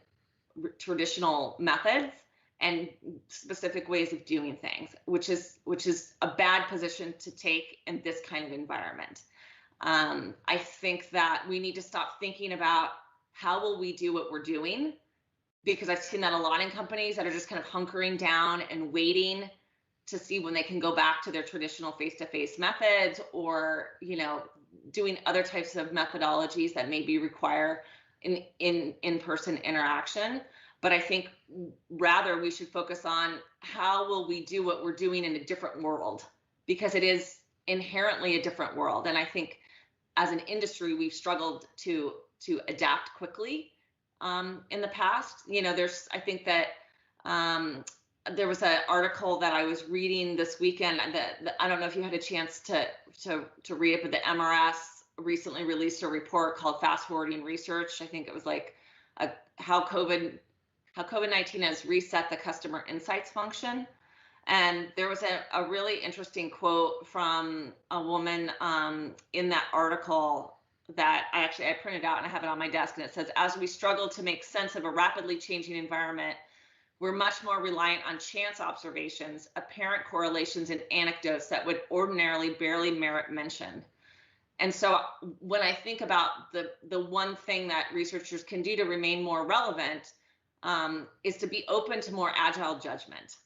traditional methods and specific ways of doing things, which is a bad position to take in this kind of environment. I think that we need to stop thinking about how will we do what we're doing, because I've seen that a lot in companies that are just kind of hunkering down and waiting to see when they can go back to their traditional face-to-face methods, or, you know, doing other types of methodologies that maybe require in-person interaction. But I think rather we should focus on how will we do what we're doing in a different world, because it is inherently a different world. And I think as an industry, we've struggled to adapt quickly in the past. You know, I think that there was an article that I was reading this weekend that I don't know if you had a chance to read it, but the MRS recently released a report called Fast Forwarding Research. I think it was like how COVID-19 has reset the customer insights function. And there was a really interesting quote from a woman in that article that I printed out and I have it on my desk, and it says, as we struggle to make sense of a rapidly changing environment, we're much more reliant on chance observations, apparent correlations, and anecdotes that would ordinarily barely merit mention. And so when I think about the one thing that researchers can do to remain more relevant is to be open to more agile judgment.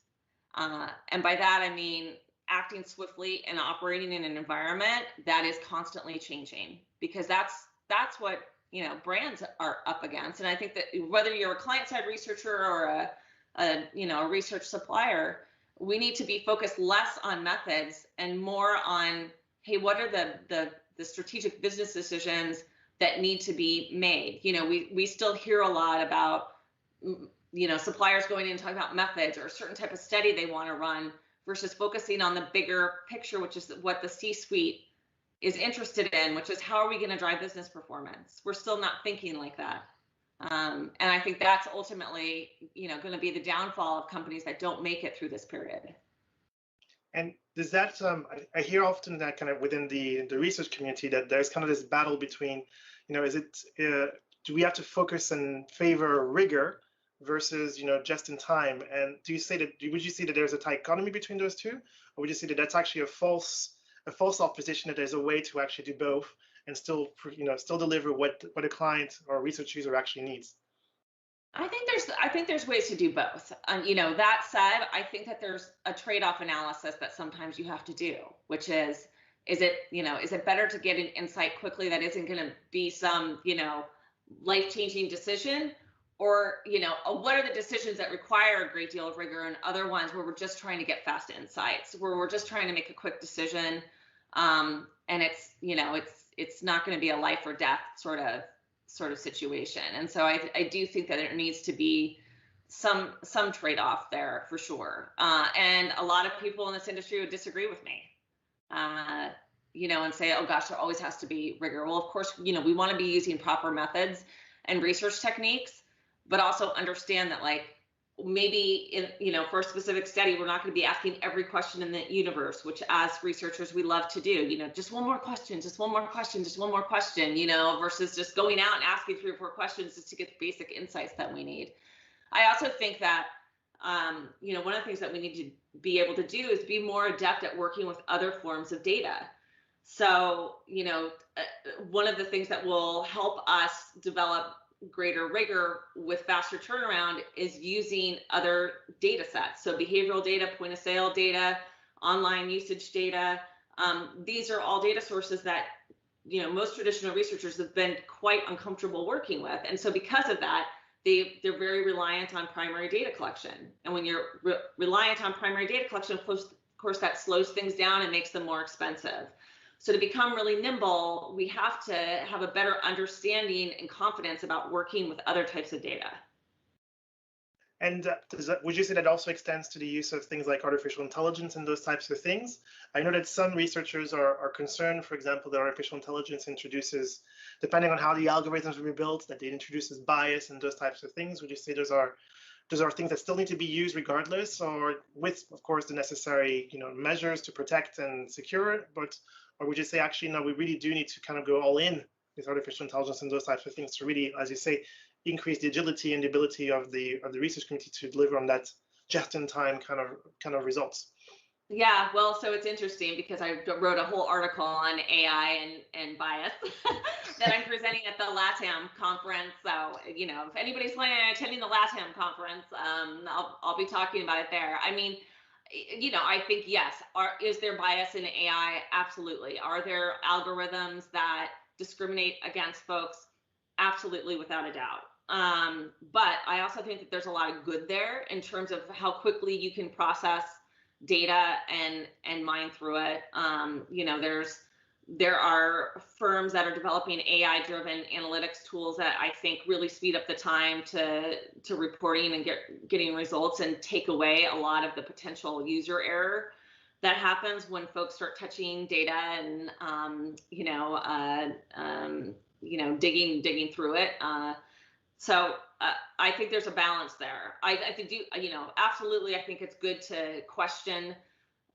And by that, I mean acting swiftly and operating in an environment that is constantly changing, because that's what, you know, brands are up against. And I think that whether you're a client-side researcher or a research supplier, we need to be focused less on methods and more on, hey, what are the strategic business decisions that need to be made? You know, we still hear a lot about, you know, suppliers going in and talking about methods or a certain type of study they want to run versus focusing on the bigger picture, which is what the C-suite is interested in, which is how are we going to drive business performance? We're still not thinking like that. And I think that's ultimately, you know, going to be the downfall of companies that don't make it through this period. And does that, I hear often that kind of within the research community that there's kind of this battle between, you know, do we have to focus and favor rigor versus, just in time? And would you say that there's a dichotomy between those two, or would you say that that's actually a false opposition, that there's a way to actually do both and still deliver what a client or research user actually needs? I think there's ways to do both. That said, I think that there's a trade-off analysis that sometimes you have to do, which is it better to get an insight quickly that isn't going to be some, life-changing decision, or, what are the decisions that require a great deal of rigor, and other ones where we're just trying to get fast insights, where we're just trying to make a quick decision, and it's not going to be a life or death sort of situation. And so I do think that there needs to be some trade-off there for sure. And a lot of people in this industry would disagree with me, and say, oh gosh, there always has to be rigor. Well, of course, we want to be using proper methods and research techniques, but also understand that, like, maybe for a specific study, we're not going to be asking every question in the universe, which as researchers we love to do, just one more question, just one more question, just one more question, versus just going out and asking 3 or 4 questions just to get the basic insights that we need. I also think that one of the things that we need to be able to do is be more adept at working with other forms of data. So one of the things that will help us develop greater rigor with faster turnaround is using other data sets. So behavioral data, point of sale data, online usage data. These are all data sources that, most traditional researchers have been quite uncomfortable working with. And so because of that, they're very reliant on primary data collection. And when you're reliant on primary data collection, of course, that slows things down and makes them more expensive. So to become really nimble, we have to have a better understanding and confidence about working with other types of data. And would you say that also extends to the use of things like artificial intelligence and those types of things? I know that some researchers are concerned, for example, that artificial intelligence introduces, depending on how the algorithms will be built, that it introduces bias and those types of things. Would you say those are things that still need to be used regardless, or with, of course, the necessary measures to protect and secure it? Or would you say, actually, no, we really do need to kind of go all in with artificial intelligence and those types of things to really, as you say, increase the agility and the ability of the research community to deliver on that just-in-time kind of results? Yeah, well, so it's interesting because I wrote a whole article on AI and bias that I'm presenting at the LATAM conference. So, if anybody's planning on attending the LATAM conference, I'll be talking about it there. I mean, I think, yes, is there bias in AI? Absolutely. Are there algorithms that discriminate against folks? Absolutely, without a doubt. But I also think that there's a lot of good there in terms of how quickly you can process data and mine through it. There are firms that are developing AI-driven analytics tools that I think really speed up the time to reporting and getting results and take away a lot of the potential user error that happens when folks start touching data and digging through it. So I think there's a balance there. I think absolutely. I think it's good to question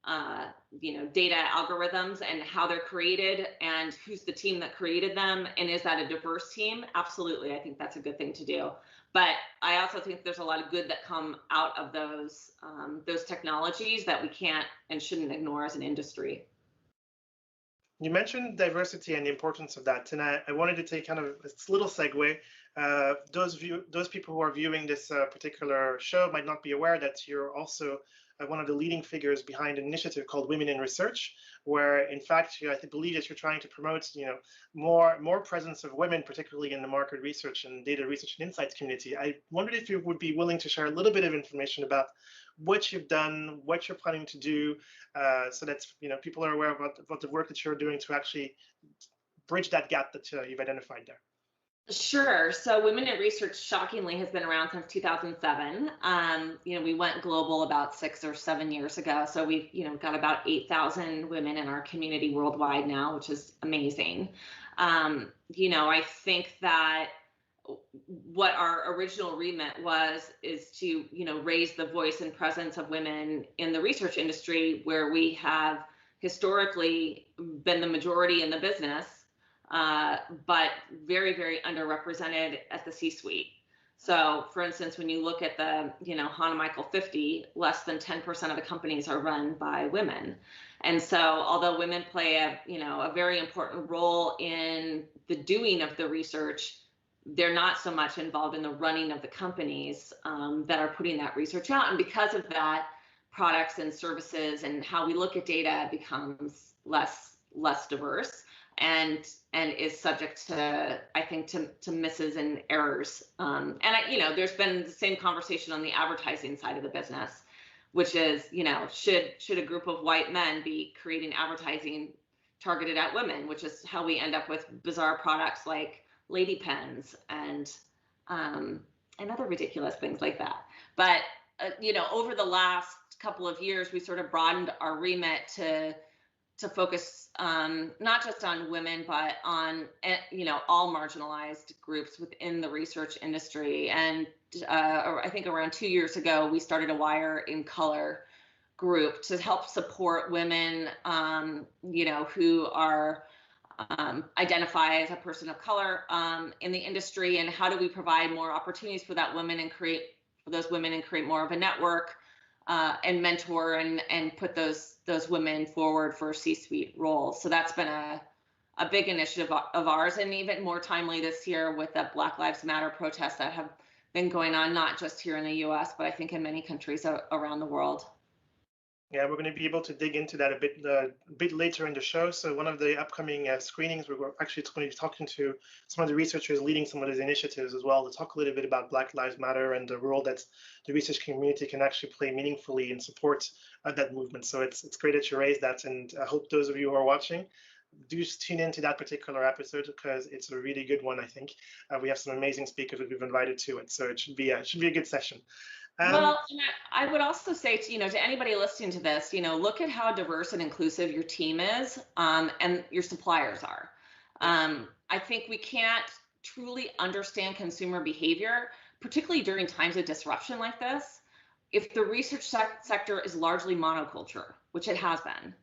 data algorithms and how they're created and who's the team that created them, and is that a diverse team? Absolutely, I think that's a good thing to do. But I also think there's a lot of good that come out of those technologies that we can't and shouldn't ignore as an industry. You mentioned diversity and the importance of that, and I wanted to take kind of a little segue. Those people who are viewing this particular show might not be aware that you're also one of the leading figures behind an initiative called Women in Research, where in fact I believe that you're trying to promote more presence of women, particularly in the market research and data research and insights community. I wondered if you would be willing to share a little bit of information about what you've done, what you're planning to do, so that people are aware about the work that you're doing to actually bridge that gap that you've identified there. Sure. So Women in Research, shockingly, has been around since 2007. We went global about 6 or 7 years ago. So we've, got about 8,000 women in our community worldwide now, which is amazing. I think that what our original remit is to, raise the voice and presence of women in the research industry, where we have historically been the majority in the business, but very, very underrepresented at the C-suite. So for instance, when you look at the, Hana Michael 50, less than 10% of the companies are run by women. And so although women play a very important role in the doing of the research, they're not so much involved in the running of the companies that are putting that research out. And because of that, products and services and how we look at data becomes less diverse and is subject to, I think, to misses and errors. There's been the same conversation on the advertising side of the business, which is, should a group of white men be creating advertising targeted at women, which is how we end up with bizarre products like lady pens and other ridiculous things like that. But over the last couple of years, we sort of broadened our remit to focus not just on women, but on all marginalized groups within the research industry. And I think around 2 years ago, we started a Wire in Color group to help support women, who are identify as a person of color in the industry, and how do we provide more opportunities for those women and create more of a network and mentor and put those women forward for C-suite roles. So that's been a big initiative of ours, and even more timely this year with the Black Lives Matter protests that have been going on, not just here in the US, but I think in many countries around the world. Yeah, we're going to be able to dig into that a bit later in the show. So one of the upcoming screenings, we're actually going to be talking to some of the researchers leading some of these initiatives as well, to talk a little bit about Black Lives Matter and the role that the research community can actually play meaningfully in support of that movement. So it's great that you raised that, and I hope those of you who are watching do tune into that particular episode, because it's a really good one. I think we have some amazing speakers that we've invited to it, so it should be a good session. Well, I would also say to anybody listening to this, look at how diverse and inclusive your team is and your suppliers are. I think we can't truly understand consumer behavior, particularly during times of disruption like this, if the research sector is largely monoculture, which it has been.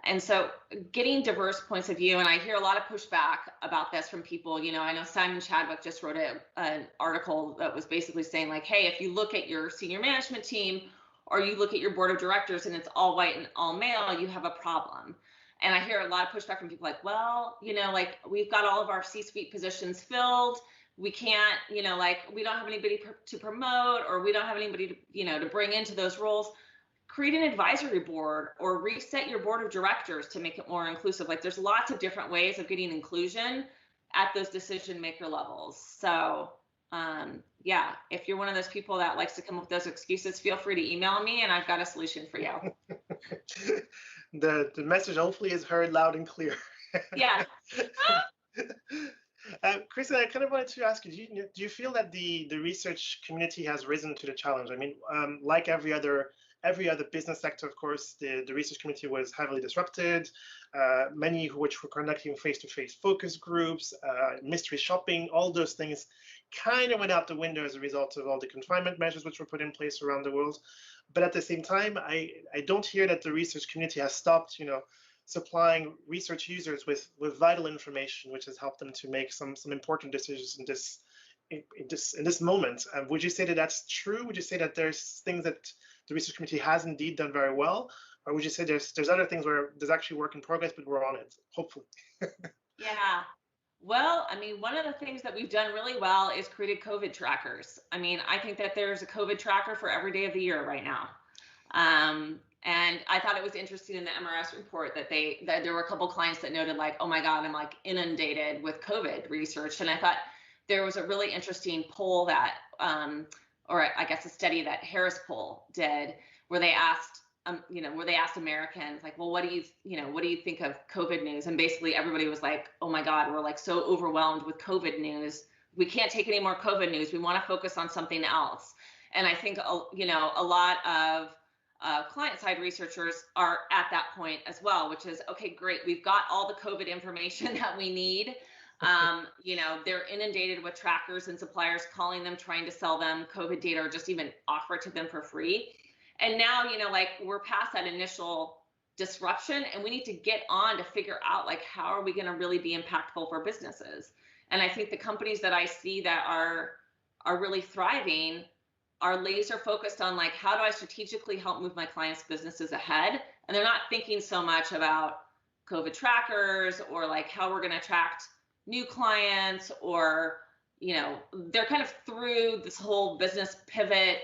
And so getting diverse points of view, and I hear a lot of pushback about this from people. I know Simon Chadwick just wrote an article that was basically saying like, hey, if you look at your senior management team or you look at your board of directors and it's all white and all male, you have a problem. And I hear a lot of pushback from people like, well, like we've got all of our C-suite positions filled. We can't, we don't have anybody to promote, or we don't have anybody to bring into those roles. Create an advisory board or reset your board of directors to make it more inclusive. Like there's lots of different ways of getting inclusion at those decision maker levels. So yeah, if you're one of those people that likes to come up with those excuses, feel free to email me and I've got a solution for you. The message hopefully is heard loud and clear. Yeah. Kristen, I kind of wanted to ask you, do you feel that the research community has risen to the challenge? I mean, like every other business sector, of course, the research community was heavily disrupted. Many which were conducting face-to-face focus groups, mystery shopping, all those things kind of went out the window as a result of all the confinement measures which were put in place around the world. But at the same time, I don't hear that the research community has stopped, supplying research users with vital information, which has helped them to make some important decisions in this moment. Would you say that that's true? Would you say that there's things that the research community has indeed done very well, or would you say there's other things where there's actually work in progress, but we're on it, hopefully? Yeah. Well, I mean, one of the things that we've done really well is created COVID trackers. I mean, I think that there's a COVID tracker for every day of the year right now. And I thought it was interesting in the MRS report that there were a couple clients that noted like, oh my God, I'm like inundated with COVID research. And I thought there was a really interesting poll that, or I guess a study that Harris Poll did, where they asked, Americans like, well, what do you think of COVID news? And basically everybody was like, oh my God, we're like so overwhelmed with COVID news. We can't take any more COVID news. We want to focus on something else. And I think, a lot of client-side researchers are at that point as well, which is, okay, great. We've got all the COVID information that we need. They're inundated with trackers and suppliers calling them, trying to sell them COVID data or just even offer it to them for free. And now, we're past that initial disruption and we need to get on to figure out like, how are we going to really be impactful for businesses? And I think the companies that I see that are are really thriving are laser focused on like, how do I strategically help move my clients' businesses ahead? And they're not thinking so much about COVID trackers or like how we're going to attract new clients, or, you know, they're kind of through this whole business pivot,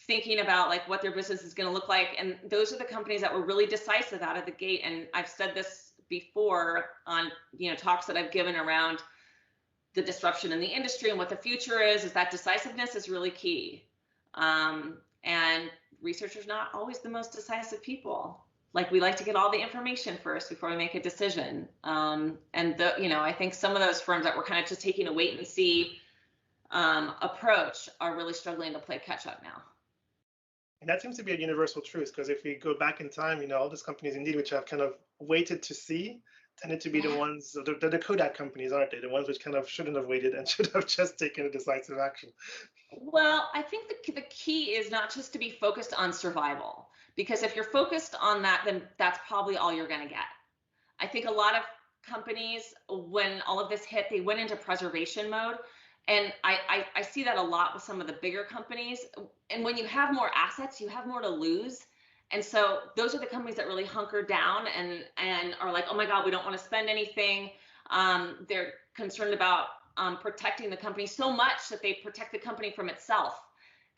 thinking about like what their business is going to look like. And those are the companies that were really decisive out of the gate. And I've said this before on, you know, talks that I've given around the disruption in the industry and what the future is that decisiveness is really key. And researchers not always the most decisive people. Like, we like to get all the information first before we make a decision. And you know, I think some of those firms that were kind of just taking a wait and see approach are really struggling to play catch up now. And that seems to be a universal truth, because if we go back in time, you know, all these companies indeed which have kind of waited to see tended to be the ones, the Kodak companies, aren't they? The ones which kind of shouldn't have waited and should have just taken a decisive action. Well, I think the key is not just to be focused on survival, because if you're focused on that, then that's probably all you're going to get. I think a lot of companies, when all of this hit, they went into preservation mode. And I see that a lot with some of the bigger companies. And when you have more assets, you have more to lose. And so those are the companies that really hunker down and are like, oh my God, we don't want to spend anything. They're concerned about protecting the company so much that they protect the company from itself.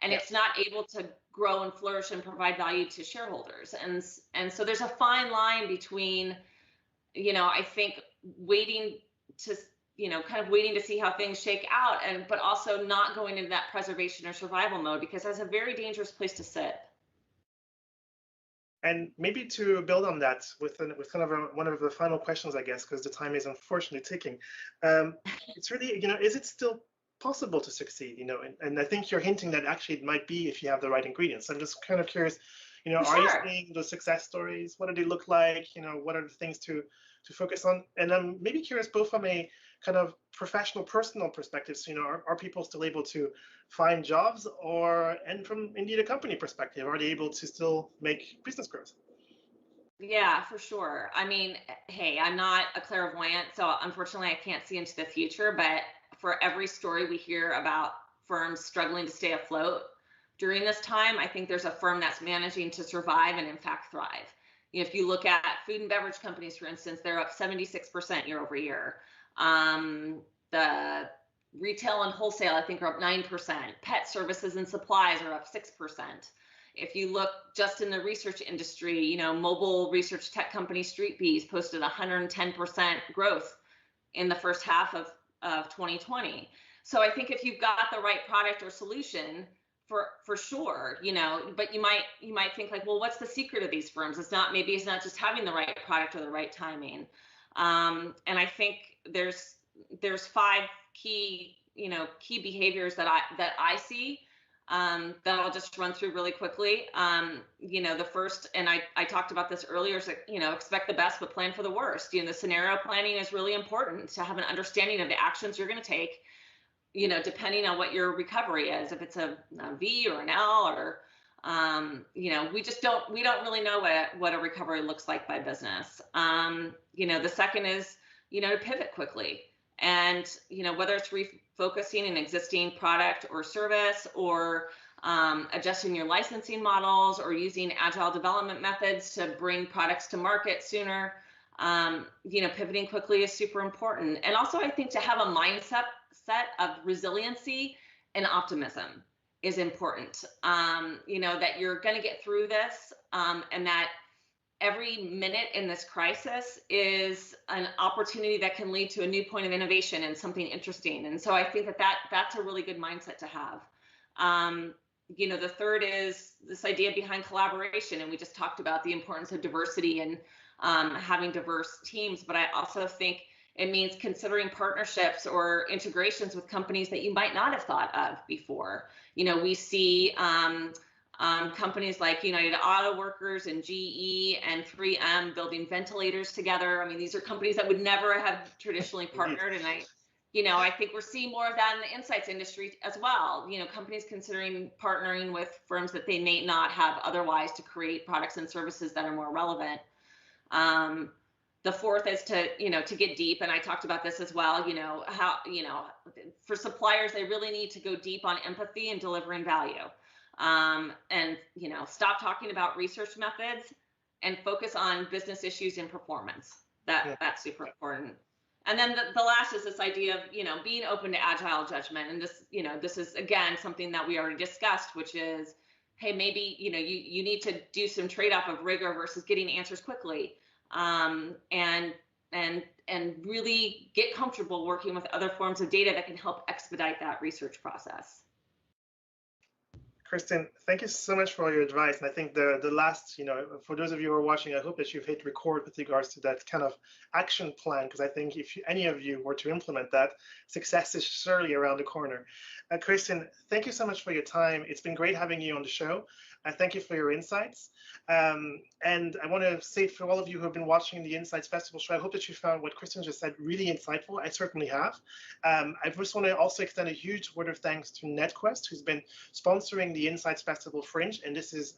And it's not able to grow and flourish and provide value to shareholders. And so there's a fine line between, you know, I think waiting to, you know, kind of waiting to see how things shake out, but also not going into that preservation or survival mode, because that's a very dangerous place to sit. And maybe to build on that with kind of one of the final questions, I guess, because the time is unfortunately ticking. It's really, you know, is it still possible to succeed? You know, and I think you're hinting that actually it might be if you have the right ingredients. I'm just kind of curious, you know, are you seeing those success stories? What do they look like? You know, what are the things to focus on? And I'm maybe curious both from a kind of professional, personal perspective. So, you know, are people still able to find jobs, and from indeed a company perspective, are they able to still make business growth? Yeah, for sure. I mean, hey, I'm not a clairvoyant, so unfortunately I can't see into the future, but for every story we hear about firms struggling to stay afloat during this time, I think there's a firm that's managing to survive and in fact thrive. You know, if you look at food and beverage companies, for instance, they're up 76% year over year. The retail and wholesale, I think, are up 9%. Pet services and supplies are up 6%. If you look just in the research industry, you know, mobile research tech company Street Bees posted 110% growth in the first half of 2020. So I think if you've got the right product or solution, for sure, you know, but you might think like, well, what's the secret of these firms? Maybe it's not just having the right product or the right timing. And I think there's 5 key behaviors that I see that I'll just run through really quickly. You know, the first, and I talked about this earlier, is, you know, expect the best but plan for the worst. You know, the scenario planning is really important to have an understanding of the actions you're going to take, you know, depending on what your recovery is, if it's a V or an L, or you know, we don't really know what a recovery looks like by business. You know, the second is, you know, to pivot quickly. And, you know, whether it's refocusing an existing product or service, or adjusting your licensing models, or using agile development methods to bring products to market sooner, you know, pivoting quickly is super important. And also, I think to have a mindset of resiliency and optimism is important. You know, that you're going to get through this, and that every minute in this crisis is an opportunity that can lead to a new point of innovation and something interesting. And so I think that's a really good mindset to have. You know, the third is this idea behind collaboration. And we just talked about the importance of diversity and having diverse teams. But I also think it means considering partnerships or integrations with companies that you might not have thought of before. You know, we see companies like United Auto Workers and GE and 3M building ventilators together. I mean, these are companies that would never have traditionally partnered. And I think we're seeing more of that in the insights industry as well. You know, companies considering partnering with firms that they may not have otherwise to create products and services that are more relevant. The fourth is to, to get deep. And I talked about this as well, how, for suppliers, they really need to go deep on empathy and delivering value. And, stop talking about research methods and focus on business issues and performance. That's super important. And then the last is this idea of, being open to agile judgment. And this, this is, again, something that we already discussed, which is, hey, maybe, you need to do some trade-off of rigor versus getting answers quickly. And really get comfortable working with other forms of data that can help expedite that research process. Kristen, thank you so much for all your advice. And I think the last, for those of you who are watching, I hope that you've hit record with regards to that kind of action plan, because I think if any of you were to implement that, success is surely around the corner. Kristen, thank you so much for your time. It's been great having you on the show. Thank you for your insights. And I want to say for all of you who have been watching the Insights Festival show, I hope that you found what Kristen just said really insightful. I certainly have. I just want to also extend a huge word of thanks to NetQuest, who's been sponsoring the Insights Festival Fringe, and this is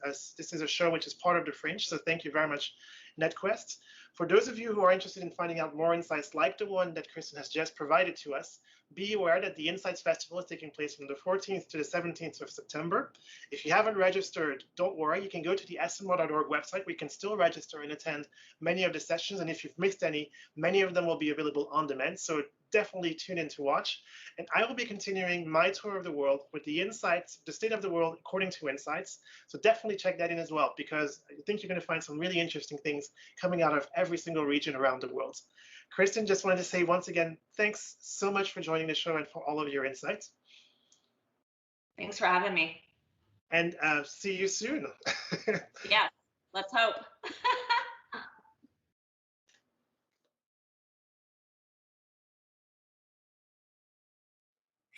a show which is part of the Fringe. So thank you very much, NetQuest. For those of you who are interested in finding out more insights like the one that Kristen has just provided to us, be aware that the Insights Festival is taking place from the 14th to the 17th of September. If you haven't registered, don't worry. You can go to the esomar.org website. We can still register and attend many of the sessions. And if you've missed any, many of them will be available on demand. So definitely tune in to watch. And I will be continuing my tour of the world with the Insights, the state of the world according to Insights. So definitely check that in as well, because I think you're going to find some really interesting things coming out of every single region around the world. Kristen, just wanted to say once again, thanks so much for joining the show and for all of your insights. Thanks for having me. And see you soon. Yeah, let's hope.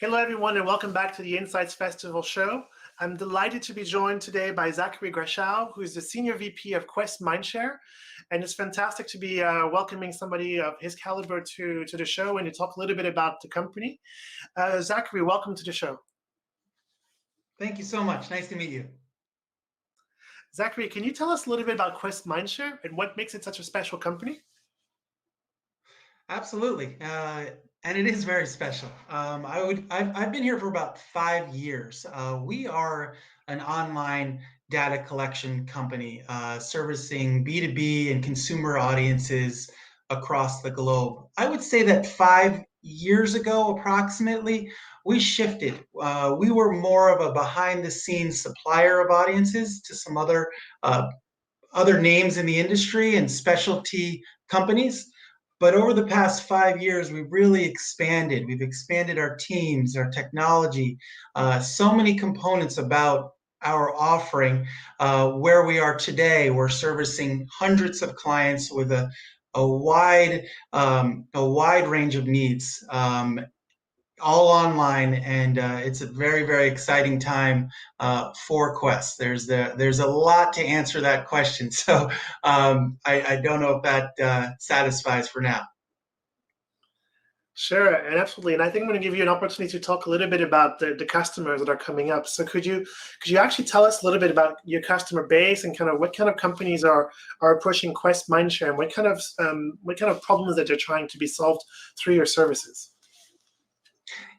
Hello, everyone, and welcome back to the Insights Festival show. I'm delighted to be joined today by Zachary Grashau, who is the Senior VP of Quest Mindshare. And it's fantastic to be welcoming somebody of his caliber to the show and to talk a little bit about the company. Zachary, welcome to the show. Thank you so much. Nice to meet you. Zachary, can you tell us a little bit about Quest Mindshare and what makes it such a special company? Absolutely. And it is very special. I've been here for about 5 years. We are an online data collection company servicing B2B and consumer audiences across the globe. I would say that 5 years ago, approximately, we shifted. We were more of a behind-the-scenes supplier of audiences to some other names in the industry and specialty companies. But over the past 5 years, we've really expanded. We've expanded our teams, our technology, so many components about our offering. Where we are today, we're servicing hundreds of clients with a wide range of needs, all online, and it's a very, very exciting time for Quest. There's a lot to answer that question, so I don't know if that satisfies for now. Sure, and absolutely. And I think I'm going to give you an opportunity to talk a little bit about the customers that are coming up. So could you actually tell us a little bit about your customer base and kind of what kind of companies are approaching Quest Mindshare, and what kind of problems that they're trying to be solved through your services?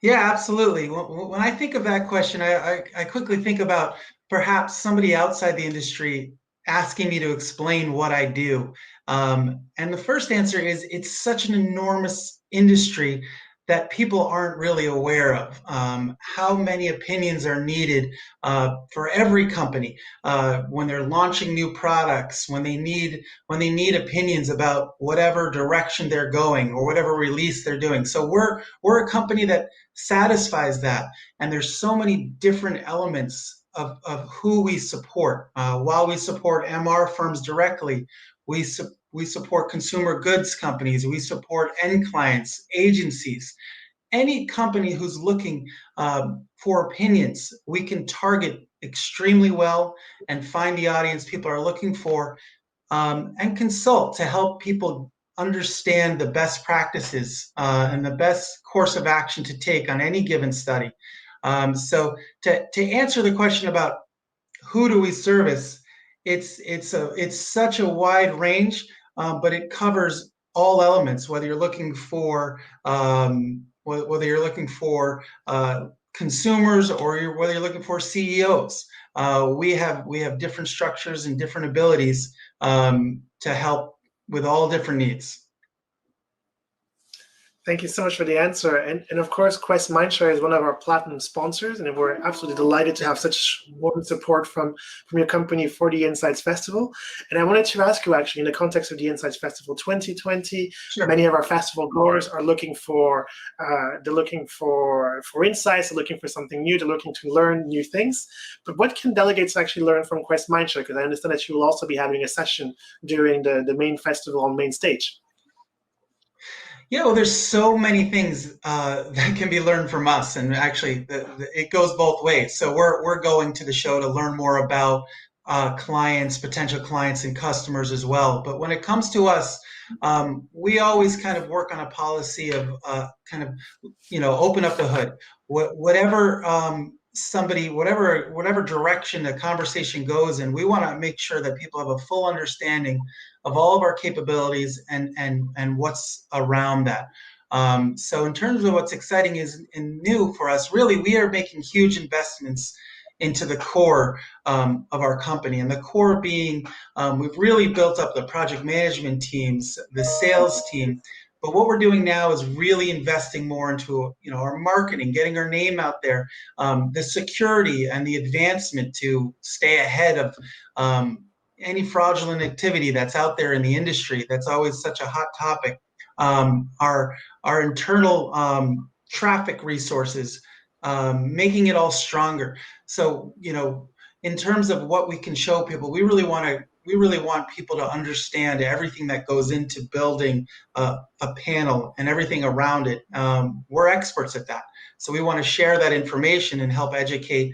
Yeah, absolutely. When I think of that question, I quickly think about perhaps somebody outside the industry asking me to explain what I do. And the first answer is it's such an enormous industry that people aren't really aware of. How many opinions are needed for every company when they're launching new products, when they need opinions about whatever direction they're going or whatever release they're doing. So we're a company that satisfies that, and there's so many different elements of who we support. While we support MR firms directly, we support consumer goods companies, we support end clients, agencies. Any company who's looking for opinions, we can target extremely well and find the audience people are looking for, and consult to help people understand the best practices and the best course of action to take on any given study. So to answer the question about who do we service, it's such a wide range, but it covers all elements, whether you're looking for consumers or whether you're looking for CEOs. We have different structures and different abilities to help with all different needs. Thank you so much for the answer. And of course, Quest Mindshare is one of our platinum sponsors, and we're absolutely delighted to have such warm support from your company for the Insights Festival. And I wanted to ask you, actually, in the context of the Insights Festival 2020, Sure. many of our festival goers are looking for insights, they're looking for something new, they're looking to learn new things. But what can delegates actually learn from Quest Mindshare? Because I understand that you will also be having a session during the main festival on main stage. Yeah, well, there's so many things that can be learned from us, and actually, it goes both ways. So we're going to the show to learn more about clients, potential clients, and customers as well. But when it comes to us, we always kind of work on a policy of open up the hood. Whatever direction the conversation goes in, we want to make sure that people have a full understanding of all of our capabilities and what's around that. So in terms of what's exciting and new for us, really, we are making huge investments into the core of our company. And the core being, we've really built up the project management teams, the sales team. But what we're doing now is really investing more into our marketing, getting our name out there, the security and the advancement to stay ahead of any fraudulent activity that's out there in the industry. That's always such a hot topic. Our internal traffic resources, making it all stronger. So, in terms of what we can show people, we really want people to understand everything that goes into building a panel and everything around it. We're experts at that. So we want to share that information and help educate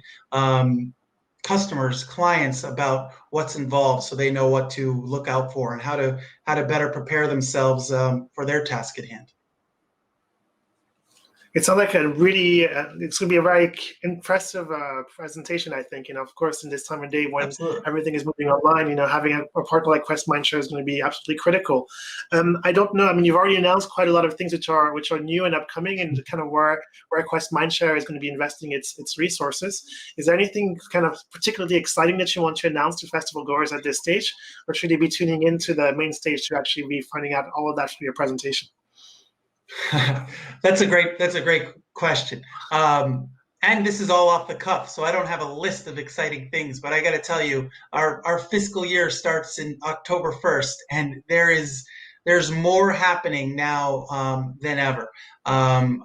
customers, clients about what's involved, so they know what to look out for and how to better prepare themselves for their task at hand. It sounds like it's going to be a very impressive presentation, I think. Of course, in this time of day when Absolutely. everything is moving online, having a partner like Quest Mindshare is going to be absolutely critical. I don't know. I mean, you've already announced quite a lot of things which are new and upcoming, and kind of where Quest Mindshare is going to be investing its resources. Is there anything kind of particularly exciting that you want to announce to festival goers at this stage, or should they be tuning into the main stage to actually be finding out all of that from your presentation? That's a great question. And this is all off the cuff, so I don't have a list of exciting things, but I got to tell you, our fiscal year starts in October 1st, and there's more happening now than ever.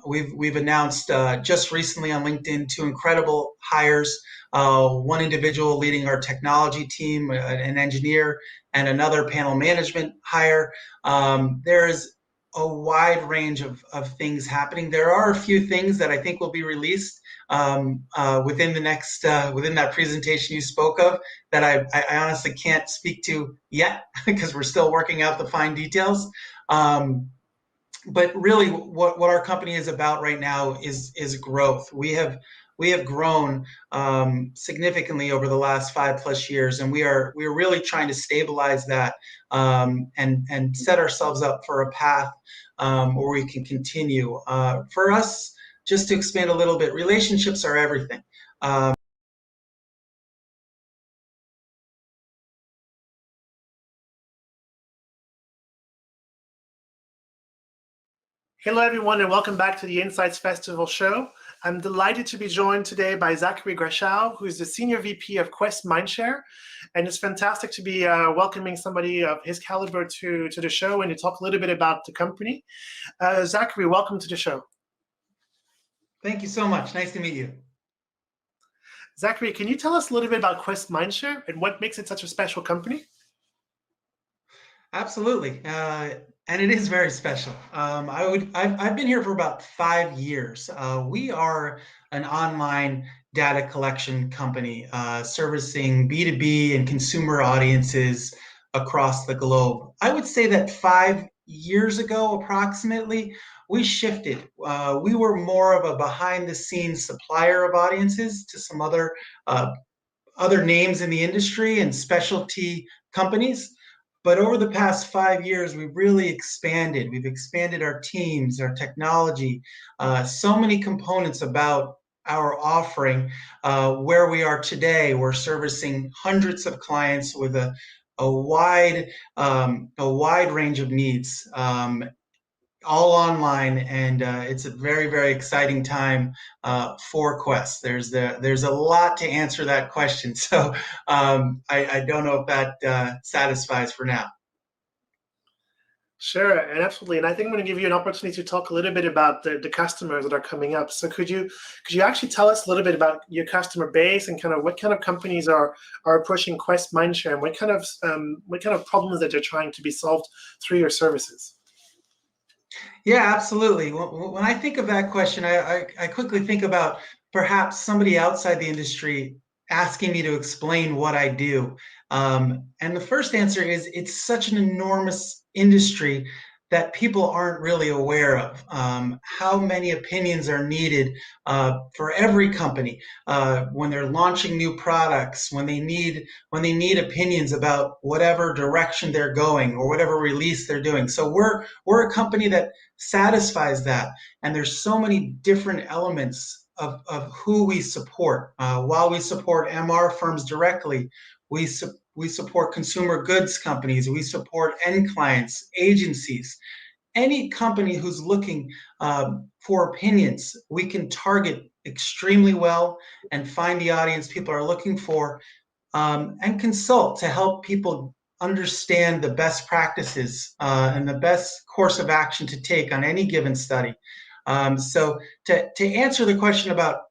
We've announced just recently on LinkedIn 2 incredible hires. One individual leading our technology team, an engineer, and another panel management hire. There's a wide range of things happening. There are a few things that I think will be released within that presentation you spoke of that I honestly can't speak to yet because we're still working out the fine details. But really, what our company is about right now is growth. We have grown significantly over the last 5+ years, and we're really trying to stabilize that and set ourselves up for a path where we can continue. For us, just to expand a little bit, relationships are everything. Hello, everyone, and welcome back to the Insights Festival show. I'm delighted to be joined today by Zachary Grashau, who is the Senior VP of Quest Mindshare. And it's fantastic to be welcoming somebody of his caliber to the show and to talk a little bit about the company. Zachary, welcome to the show. Thank you so much. Nice to meet you. Zachary, can you tell us a little bit about Quest Mindshare and what makes it such a special company? Absolutely. And it is very special. I've been here for about 5 years. We are an online data collection company servicing B2B and consumer audiences across the globe. I would say that 5 years ago, approximately, we shifted. We were more of a behind-the-scenes supplier of audiences to some other names in the industry and specialty companies. But over the past 5 years, we've really expanded. We've expanded our teams, our technology, so many components about our offering. Where we are today, we're servicing hundreds of clients with a wide range of needs, all online, and it's a very, very exciting time for Quest. There's a lot to answer that question, so I don't know if that satisfies for now. Sure, and absolutely. And I think I'm going to give you an opportunity to talk a little bit about the customers that are coming up. So could you actually tell us a little bit about your customer base and kind of what kind of companies are approaching Quest Mindshare, and what kind of problems that they're trying to be solved through your services? Yeah, absolutely. When I think of that question, I quickly think about perhaps somebody outside the industry asking me to explain what I do. And the first answer is it's such an enormous industry that people aren't really aware of. How many opinions are needed for every company when they're launching new products, when they need opinions about whatever direction they're going or whatever release they're doing. So we're a company that satisfies that, and there's so many different elements of who we support. While we support MR firms directly, we support consumer goods companies, we support end clients, agencies. Any company who's looking for opinions, we can target extremely well and find the audience people are looking for, and consult to help people understand the best practices and the best course of action to take on any given study. So to answer the question about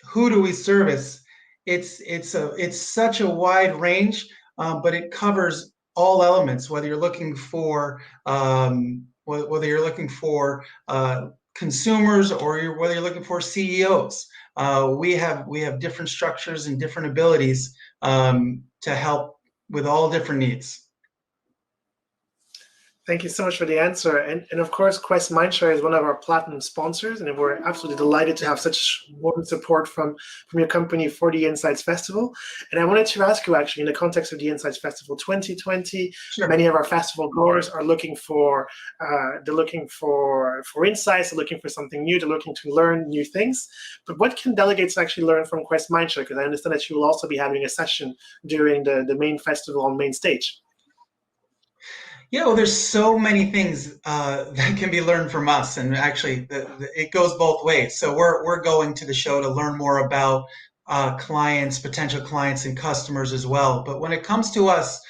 who do we service, it's such a wide range, but it covers all elements. Whether you're looking for consumers or whether you're looking for CEOs, we have different structures and different abilities to help with all different needs. Thank you so much for the answer. And of course, Quest Mindshare is one of our platinum sponsors, and we're absolutely delighted to have such warm support from your company for the Insights Festival. And I wanted to ask you, actually, in the context of the Insights Festival 2020, Sure. Many of our festival goers are looking for insights, they're looking for something new, they're looking to learn new things. But what can delegates actually learn from Quest Mindshare? Because I understand that you will also be having a session during the main festival on main stage. Yeah, well, there's so many things that can be learned from us, and actually, it goes both ways. So we're going to the show to learn more about clients, potential clients, and customers as well. But when it comes to us,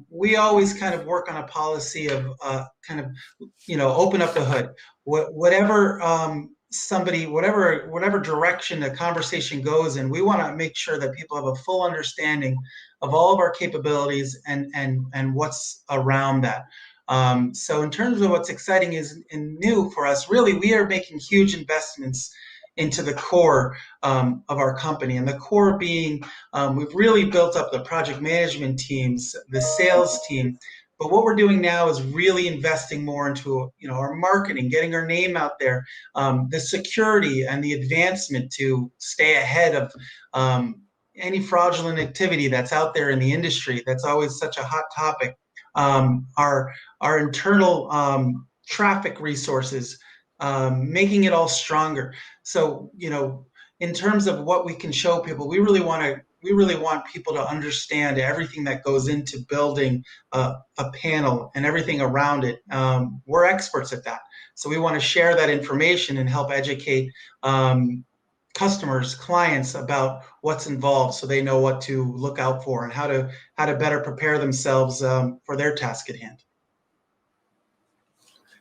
we always kind of work on a policy of open up the hood. Whatever direction the conversation goes in, we want to make sure that people have a full understanding of all of our capabilities and what's around that. So in terms of what's exciting and new for us, really, we are making huge investments into the core of our company. And the core being, we've really built up the project management teams, the sales team. But what we're doing now is really investing more into our marketing, getting our name out there, the security and the advancement to stay ahead of any fraudulent activity that's out there in the industry. That's always such a hot topic. Our internal traffic resources, making it all stronger. So in terms of what we can show people, we really want people to understand everything that goes into building a panel and everything around it. We're experts at that, so we want to share that information and help educate customers, clients about what's involved, so they know what to look out for and how to better prepare themselves for their task at hand.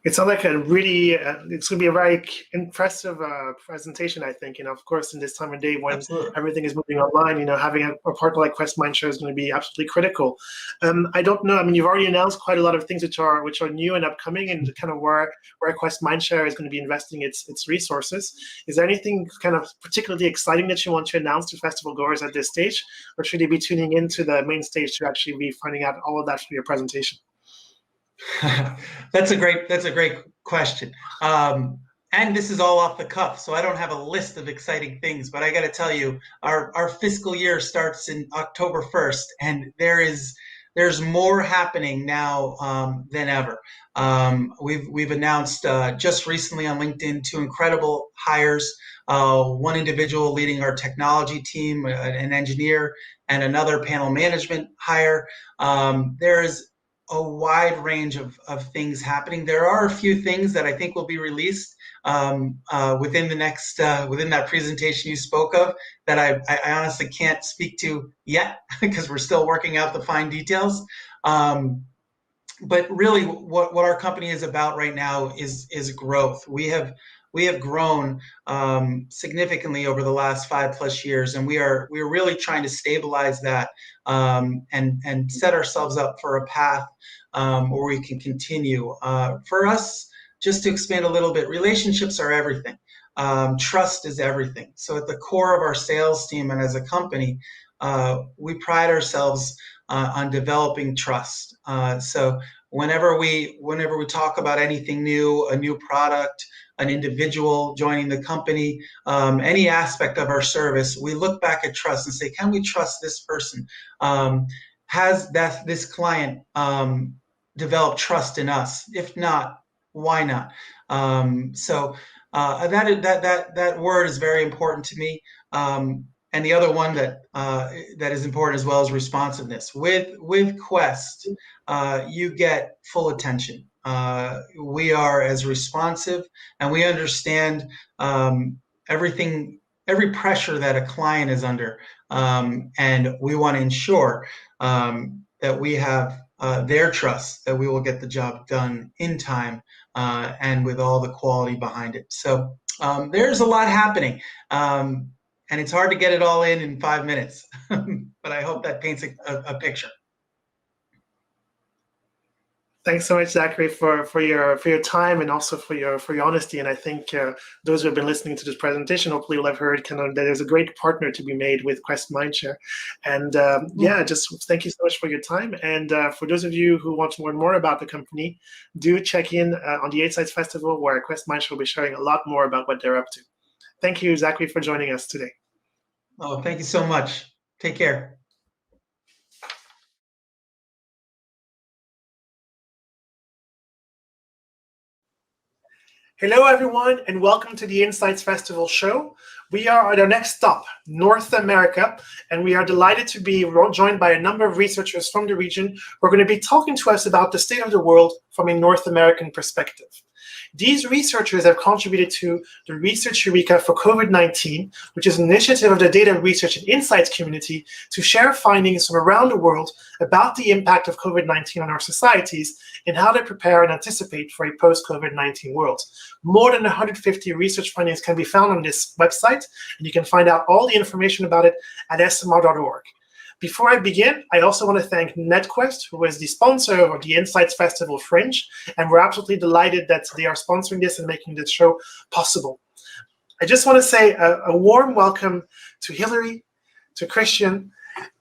It sounds like a really, it's going to be a very impressive presentation, I think. Of course, in this time of day when Absolutely. everything is moving online, having a partner like Quest Mindshare is going to be absolutely critical. I don't know. I mean, you've already announced quite a lot of things which are new and upcoming, and kind of where Quest Mindshare is going to be investing its resources. Is there anything kind of particularly exciting that you want to announce to festival goers at this stage, or should they be tuning into the main stage to actually be finding out all of that from your presentation? That's a great question. And this is all off the cuff, so I don't have a list of exciting things, but I got to tell you, our fiscal year starts in October 1st, and there is there's more happening now than ever. We've announced just recently on LinkedIn 2 incredible hires. One individual leading our technology team, an engineer, and another panel management hire. There's a wide range of things happening. There are a few things that I think will be released within the next within that presentation you spoke of that I honestly can't speak to yet because we're still working out the fine details. But really, what our company is about right now is growth. We have grown significantly over the last 5+ years, and we're really trying to stabilize that and set ourselves up for a path where we can continue. For us, just to expand a little bit, relationships are everything. Trust is everything. So at the core of our sales team and as a company, we pride ourselves on developing trust. So whenever we talk about anything new, a new product, an individual joining the company, any aspect of our service, we look back at trust and say, can we trust this person? Has this client developed trust in us? If not, why not? So that word is very important to me. And the other one that is important as well is responsiveness. With Quest, you get full attention. We are as responsive, and we understand every pressure that a client is under, and we want to ensure that we have their trust that we will get the job done in time and with all the quality behind it. So there's a lot happening. And it's hard to get it all in 5 minutes, but I hope that paints a picture. Thanks so much, Zachary, for your time and also for your honesty. And I think those who have been listening to this presentation hopefully will have heard that there's a great partner to be made with Quest Mindshare. And just thank you so much for your time. And for those of you who want to learn more about the company, do check in on the Insights Festival, where Quest Mindshare will be sharing a lot more about what they're up to. Thank you, Zachary, for joining us today. Oh, thank you so much. Take care. Hello, everyone, and welcome to the Insights Festival show. We are at our next stop, North America, and we are delighted to be joined by a number of researchers from the region who are going to be talking to us about the state of the world from a North American perspective. These researchers have contributed to the Research Eureka for COVID-19, which is an initiative of the Data Research and Insights community to share findings from around the world about the impact of COVID-19 on our societies and how to prepare and anticipate for a post-COVID-19 world. More than 150 research findings can be found on this website, and you can find out all the information about it at esomar.org. Before I begin, I also want to thank NetQuest, who is the sponsor of the Insights Festival Fringe, and we're absolutely delighted that they are sponsoring this and making this show possible. I just want to say a warm welcome to Hillary, to Christian,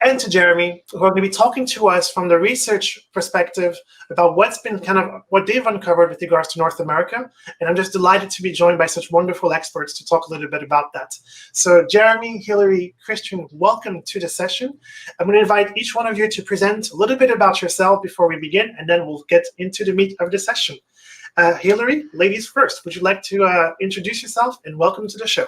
and to Jeremy, who are going to be talking to us from the research perspective about what they've uncovered with regards to North America. And I'm just delighted to be joined by such wonderful experts to talk a little bit about that. So Jeremy, Hillary, Christian, welcome to the session. I'm going to invite each one of you to present a little bit about yourself before we begin, and then we'll get into the meat of the session. Hillary, ladies first, would you like to introduce yourself and welcome to the show?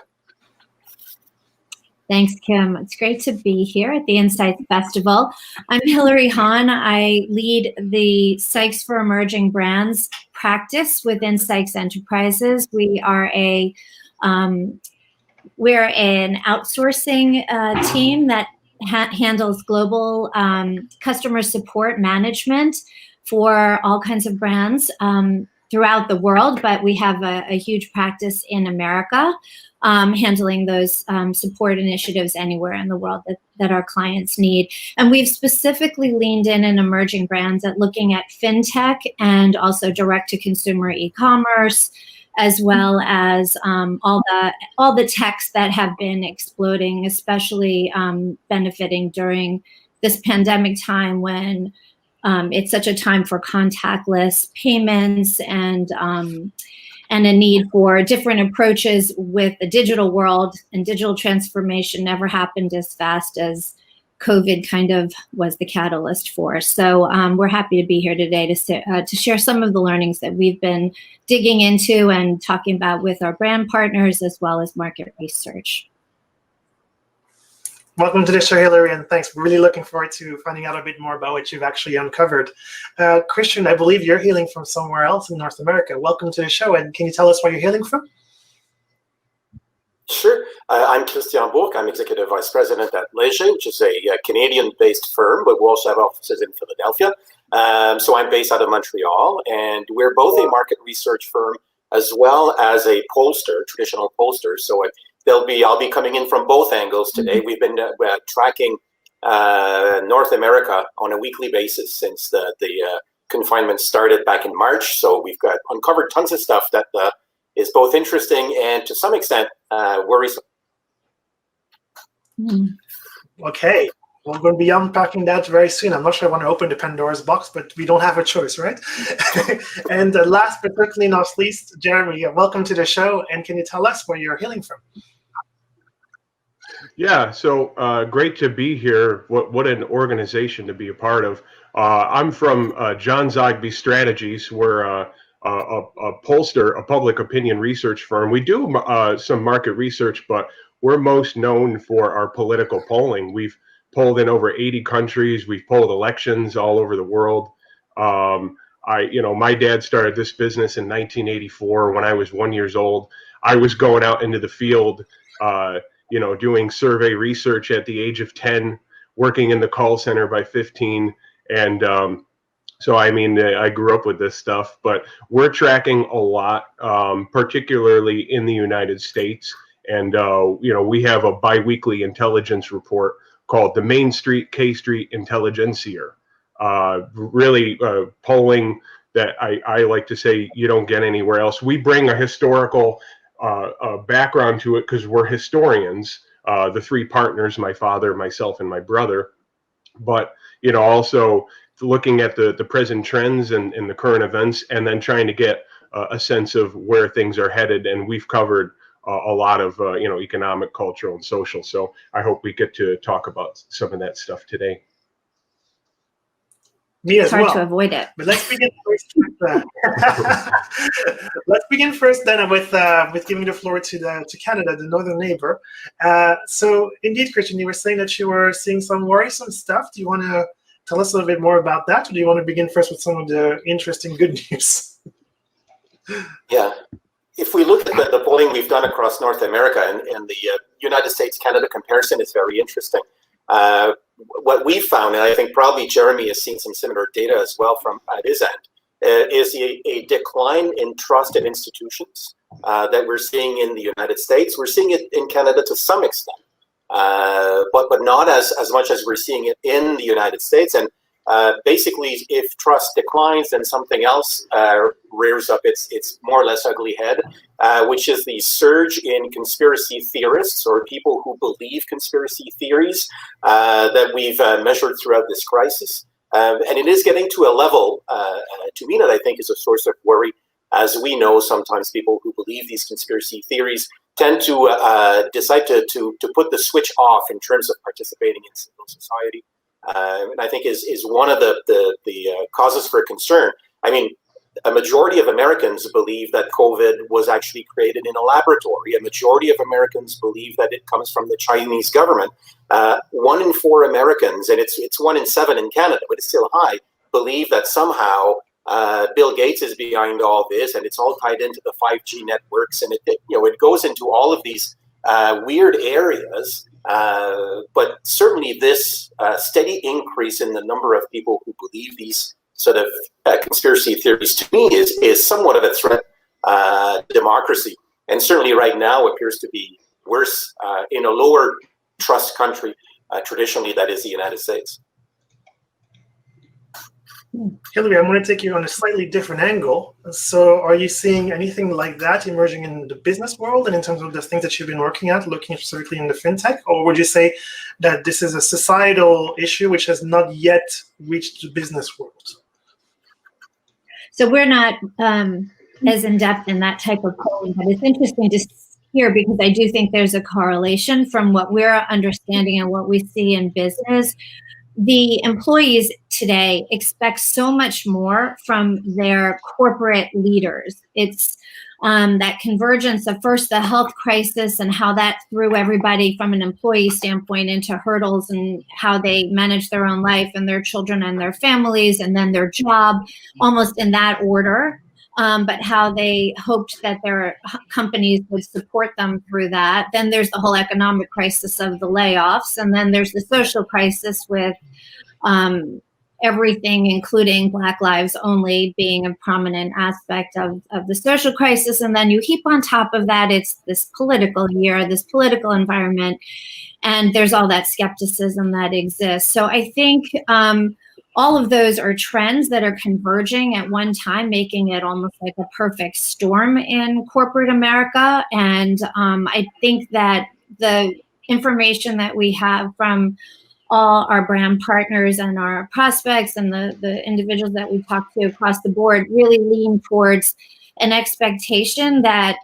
Thanks, Kim. It's great to be here at the Insights Festival. I'm Hillary Hahn. I lead the Sykes for Emerging Brands practice within Sykes Enterprises. We are we're an outsourcing team that handles global customer support management for all kinds of brands throughout the world, but we have a huge practice in America, handling those support initiatives anywhere in the world that our clients need. And we've specifically leaned in emerging brands at looking at fintech and also direct-to-consumer e-commerce, as well as all the techs that have been exploding, especially benefiting during this pandemic time when it's such a time for contactless payments and a need for different approaches with the digital world, and digital transformation never happened as fast as COVID kind of was the catalyst for. So we're happy to be here today to share some of the learnings that we've been digging into and talking about with our brand partners as well as market research. Welcome to the show, Hillary, and thanks. We're really looking forward to finding out a bit more about what you've actually uncovered. Christian, I believe you're hailing from somewhere else in North America. Welcome to the show, and can you tell us where you're hailing from? Sure. I'm Christian Bourque. I'm Executive Vice President at Leger, which is a Canadian-based firm, but we also have offices in Philadelphia. So I'm based out of Montreal, and we're both a market research firm as well as a pollster, traditional pollster. So I'll be coming in from both angles today. We've been tracking North America on a weekly basis since the confinement started back in March. So we've uncovered tons of stuff that is both interesting and to some extent worrisome. Okay, we're going to be unpacking that very soon. I'm not sure I want to open the Pandora's box, but we don't have a choice, right? And last but certainly not least, Jeremy, welcome to the show. And can you tell us where you're hailing from? Yeah, so great to be here. What an organization to be a part of. I'm from John Zogby Strategies. We're a pollster, a public opinion research firm. We do some market research, but we're most known for our political polling. We've polled in over 80 countries. We've polled elections all over the world. My dad started this business in 1984 when I was 1 year old. I was going out into the field, doing survey research at the age of 10, working in the call center by 15. And so, I grew up with this stuff, but we're tracking a lot, particularly in the United States. And, we have a biweekly intelligence report called the Main Street, K Street Intelligencer. Really polling that I like to say you don't get anywhere else. We bring a historical background to it because we're historians, the three partners, my father, myself, and my brother. But, also looking at the present trends and the current events, and then trying to get a sense of where things are headed. And we've covered a lot of, economic, cultural, and social. So I hope we get to talk about some of that stuff today. Me as it's hard well. to avoid it. But let's begin first with, let's begin first then with giving the floor to Canada, the northern neighbor. So indeed, Christian, you were saying that you were seeing some worrisome stuff. Do you want to tell us a little bit more about that, or do you want to begin first with some of the interesting good news? Yeah. If we look at the polling we've done across North America and the United States-Canada comparison is very interesting. What we found, and I think probably Jeremy has seen some similar data as well from at his end, is a decline in trust in institutions that we're seeing in the United States. We're seeing it in Canada to some extent, but not as much as we're seeing it in the United States. And basically, if trust declines, then something else rears up its more or less ugly head, which is the surge in conspiracy theorists or people who believe conspiracy theories that we've measured throughout this crisis. And it is getting to a level, to me, that I think is a source of worry. As we know, sometimes people who believe these conspiracy theories tend to decide to put the switch off in terms of participating in civil society. And I think is one of the causes for concern. I mean, a majority of Americans believe that COVID was actually created in a laboratory. A majority of Americans believe that it comes from the Chinese government. 1 in 4 Americans, and it's 1 in 7 in Canada, but it's still high, believe that somehow Bill Gates is behind all this, and it's all tied into the 5G networks, and it goes into all of these weird areas. But certainly this steady increase in the number of people who believe these sort of conspiracy theories, to me, is somewhat of a threat to democracy. And certainly right now appears to be worse in a lower trust country, traditionally, that is the United States. Hillary, I'm going to take you on a slightly different angle. So are you seeing anything like that emerging in the business world and in terms of the things that you've been working at, looking specifically in the fintech? Or would you say that this is a societal issue which has not yet reached the business world? So we're not as in-depth in that type of polling, but it's interesting to here because I do think there's a correlation from what we're understanding and what we see in business. The employees today expect so much more from their corporate leaders. It's that convergence of first the health crisis and how that threw everybody from an employee standpoint into hurdles and how they manage their own life and their children and their families and then their job, almost in that order. But how they hoped that their companies would support them through that. Then there's the whole economic crisis of the layoffs. And then there's the social crisis with everything, including Black Lives Only, being a prominent aspect of the social crisis. And then you heap on top of that, it's this political year, this political environment, and there's all that skepticism that exists. So I think all of those are trends that are converging at one time, making it almost like a perfect storm in corporate America. And I think that the information that we have from all our brand partners and our prospects and the individuals that we talk to across the board really lean towards an expectation that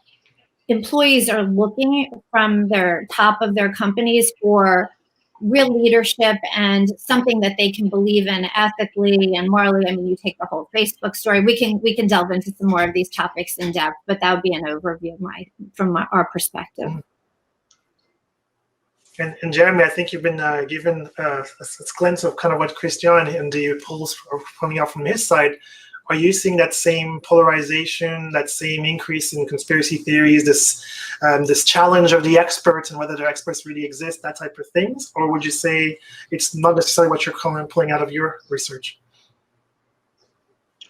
employees are looking from their top of their companies for real leadership and something that they can believe in ethically and morally. I mean, you take the whole Facebook story. We can delve into some more of these topics in depth, but that would be an overview from our perspective. And Jeremy, I think you've been given a glimpse of kind of what Christian and the polls are coming out from his side. Are you seeing that same polarization, that same increase in conspiracy theories, this challenge of the experts and whether the experts really exist, that type of things? Or would you say it's not necessarily what you're pulling out of your research?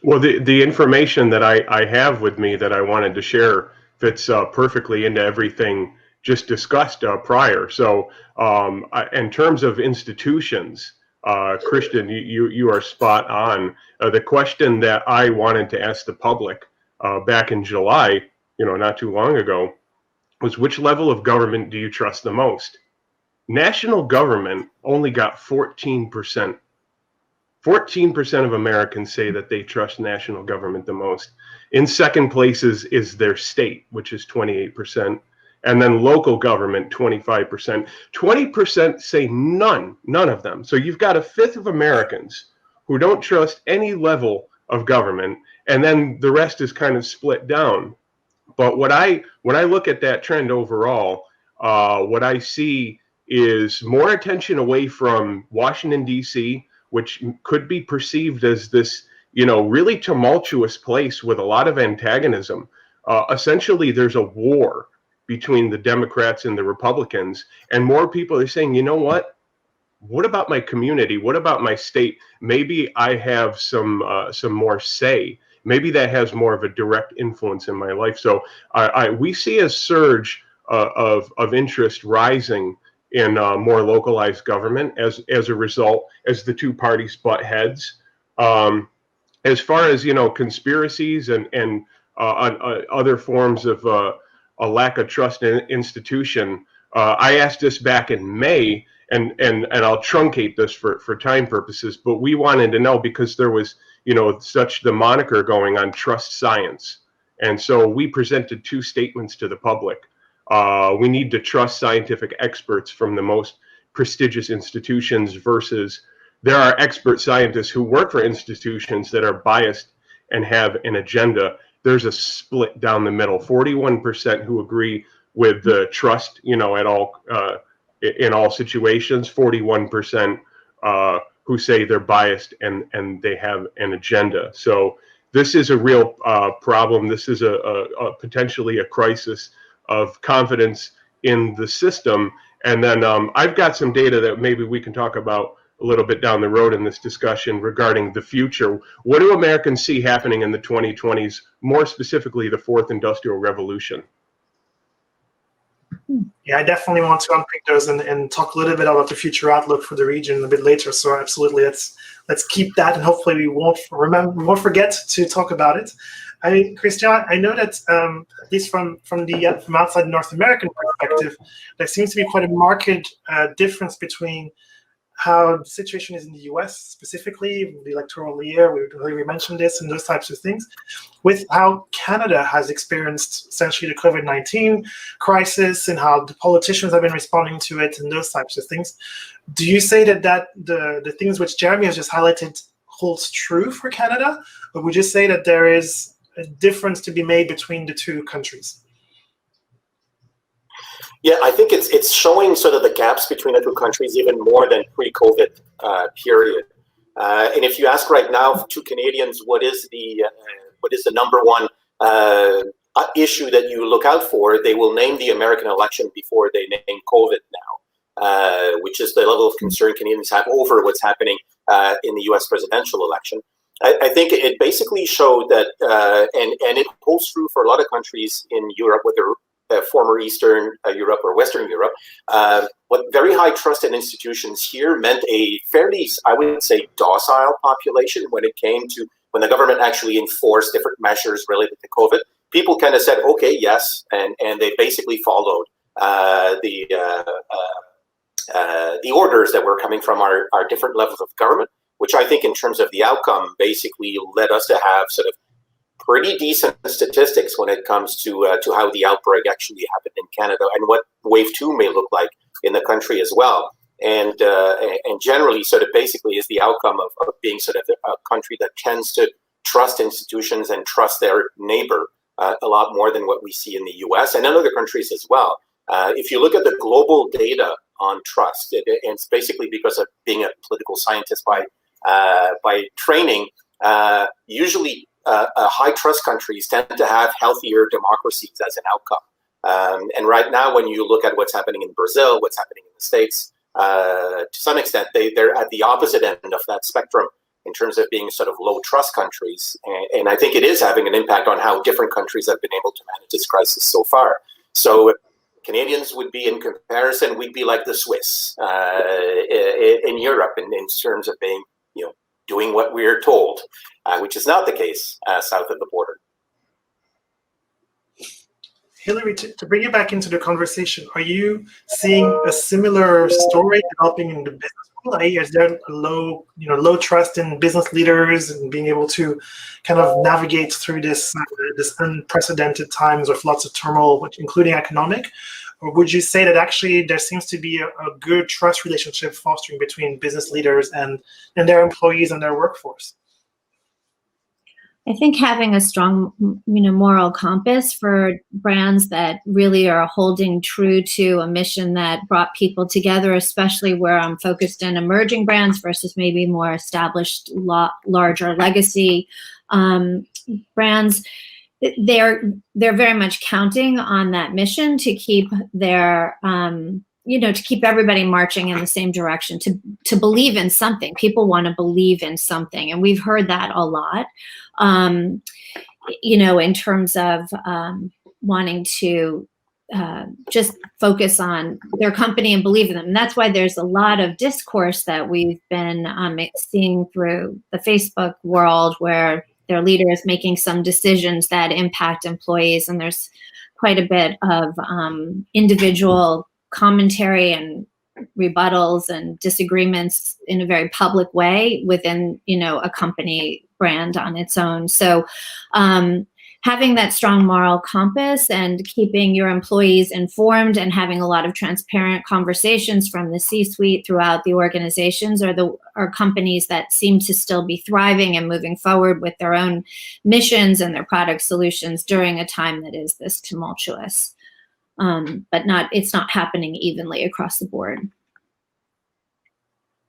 Well, the information that I have with me that I wanted to share fits perfectly into everything just discussed prior. So in terms of institutions, Christian, you are spot on. The question that I wanted to ask the public back in July, not too long ago, was which level of government do you trust the most? National government only got 14%. 14% of Americans say that they trust national government the most. In second place is their state, which is 28%. And then local government, 25%. 20% say none of them. So you've got a fifth of Americans who don't trust any level of government, and then the rest is kind of split down. But when I look at that trend overall, what I see is more attention away from Washington, D.C., which could be perceived as this, really tumultuous place with a lot of antagonism. Essentially, there's a war between the Democrats and the Republicans, and more people are saying, you know what about my community? What about my state? Maybe I have some more say. Maybe that has more of a direct influence in my life. So we see a surge of interest rising in more localized government as a result, as the two parties butt heads. As far as conspiracies and other forms of a lack of trust in institution. I asked this back in May, and I'll truncate this for time purposes, but we wanted to know because there was, such the moniker going on trust science. And so we presented two statements to the public. We need to trust scientific experts from the most prestigious institutions versus there are expert scientists who work for institutions that are biased and have an agenda. There's a split down the middle. 41% who agree with the trust, at all in all situations. 41% who say they're biased and they have an agenda. So this is a real problem. This is a potentially a crisis of confidence in the system. And then I've got some data that maybe we can talk about a little bit down the road in this discussion regarding the future. What do Americans see happening in the 2020s, more specifically the fourth industrial revolution? Yeah, I definitely want to unpick those and talk a little bit about the future outlook for the region a bit later. So absolutely, let's keep that, and hopefully we won't forget to talk about it. Christian, I know that at least from outside North American perspective, there seems to be quite a marked difference between how the situation is in the US specifically, the electoral year, we mentioned this, and those types of things, with how Canada has experienced essentially the COVID-19 crisis and how the politicians have been responding to it and those types of things. Do you say that the things which Jeremy has just highlighted holds true for Canada, or would you say that there is a difference to be made between the two countries? Yeah, I think it's showing sort of the gaps between the two countries even more than pre-COVID period. And if you ask right now to Canadians, what is the number one issue that you look out for, they will name the American election before they name COVID now, which is the level of concern Canadians have over what's happening in the U.S. presidential election. I think it basically showed that, and it holds true for a lot of countries in Europe, whether former Eastern Europe or Western Europe, what very high trust in institutions here meant a fairly, I would say, docile population when it came to when the government actually enforced different measures related to COVID. People kind of said, okay, yes, and they basically followed the orders that were coming from our different levels of government, which I think in terms of the outcome basically led us to have sort of pretty decent statistics when it comes to how the outbreak actually happened in Canada and what wave 2 may look like in the country as well. And generally sort of basically is the outcome of being sort of a country that tends to trust institutions and trust their neighbor a lot more than what we see in the US and in other countries as well. If you look at the global data on trust, and it's basically because of being a political scientist by training, usually high trust countries tend to have healthier democracies as an outcome. And right now, when you look at what's happening in Brazil, what's happening in the States, to some extent, they're at the opposite end of that spectrum in terms of being sort of low trust countries. And I think it is having an impact on how different countries have been able to manage this crisis so far. So Canadians would be, in comparison, we'd be like the Swiss in Europe in terms of being, doing what we're told, which is not the case south of the border. Hillary, to bring you back into the conversation, are you seeing a similar story developing in the business world? Is there low trust in business leaders and being able to kind of navigate through this unprecedented times with lots of turmoil, including economic? Or would you say that actually there seems to be a good trust relationship fostering between business leaders and their employees and their workforce? I think having a strong, moral compass for brands that really are holding true to a mission that brought people together, especially where I'm focused in emerging brands versus maybe more established, larger legacy brands. They're very much counting on that mission to keep their to keep everybody marching in the same direction, to believe in something. People want to believe in something, and we've heard that a lot. In terms of wanting to just focus on their company and believe in them. And that's why there's a lot of discourse that we've been seeing through the Facebook world where their leaders making some decisions that impact employees. And there's quite a bit of individual commentary and rebuttals and disagreements in a very public way within, a company brand on its own. So having that strong moral compass and keeping your employees informed and having a lot of transparent conversations from the C-suite throughout the organizations are companies that seem to still be thriving and moving forward with their own missions and their product solutions during a time that is this tumultuous. But it's not happening evenly across the board.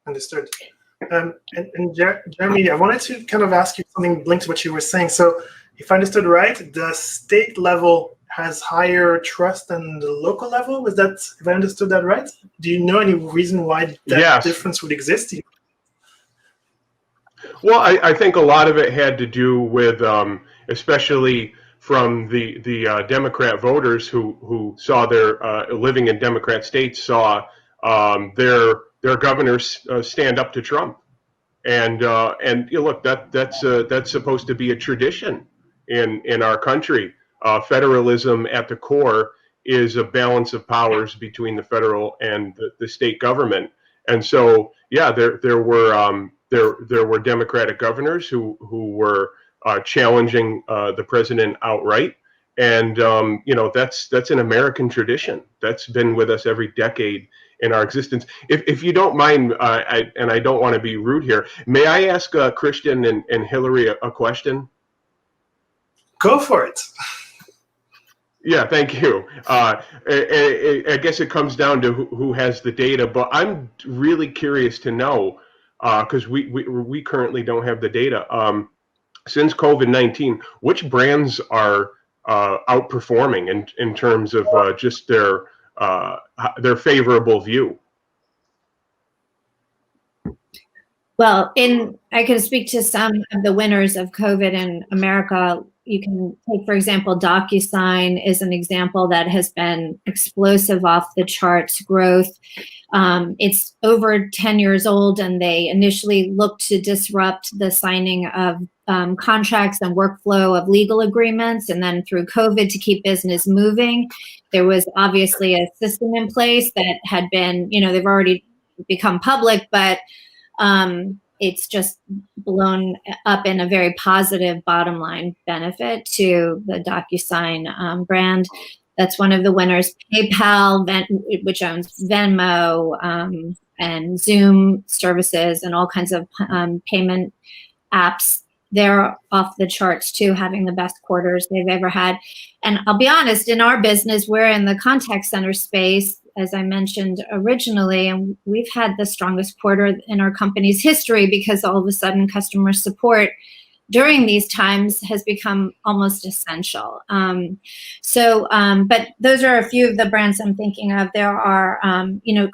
Understood. And Jeremy, I wanted to kind of ask you something linked to what you were saying. So if I understood right, the state level has higher trust than the local level. Is that, if I understood that right? Do you know any reason why that difference would exist? Well, I think a lot of it had to do with, especially from the Democrat voters who saw their living in Democrat states saw their governors stand up to Trump, and look, that's supposed to be a tradition in our country. Federalism at the core is a balance of powers between the federal and the state government, And so, yeah, there were Democratic governors who were challenging the president outright. And that's an American tradition that's been with us every decade in our existence. If you don't mind, I don't want to be rude here, may I ask Christian and Hillary a question? Go for it. Yeah, thank you. I guess it comes down to who has the data, but I'm really curious to know, because we currently don't have the data. Since COVID-19, which brands are outperforming in terms of just their favorable view? Well, I can speak to some of the winners of COVID in America. You can take, for example, DocuSign is an example that has been explosive, off the charts growth. It's over 10 years old, and they initially looked to disrupt the signing of contracts and workflow of legal agreements, and then through COVID to keep business moving. There was obviously a system in place that had been, they've already become public, but it's just blown up in a very positive bottom line benefit to the DocuSign brand. That's one of the winners. PayPal, which owns Venmo and Zoom services and all kinds of payment apps, they're off the charts too, having the best quarters they've ever had. And I'll be honest, in our business, we're in the contact center space, as I mentioned originally, and we've had the strongest quarter in our company's history because all of a sudden customer support during these times has become almost essential. But those are a few of the brands I'm thinking of. There are,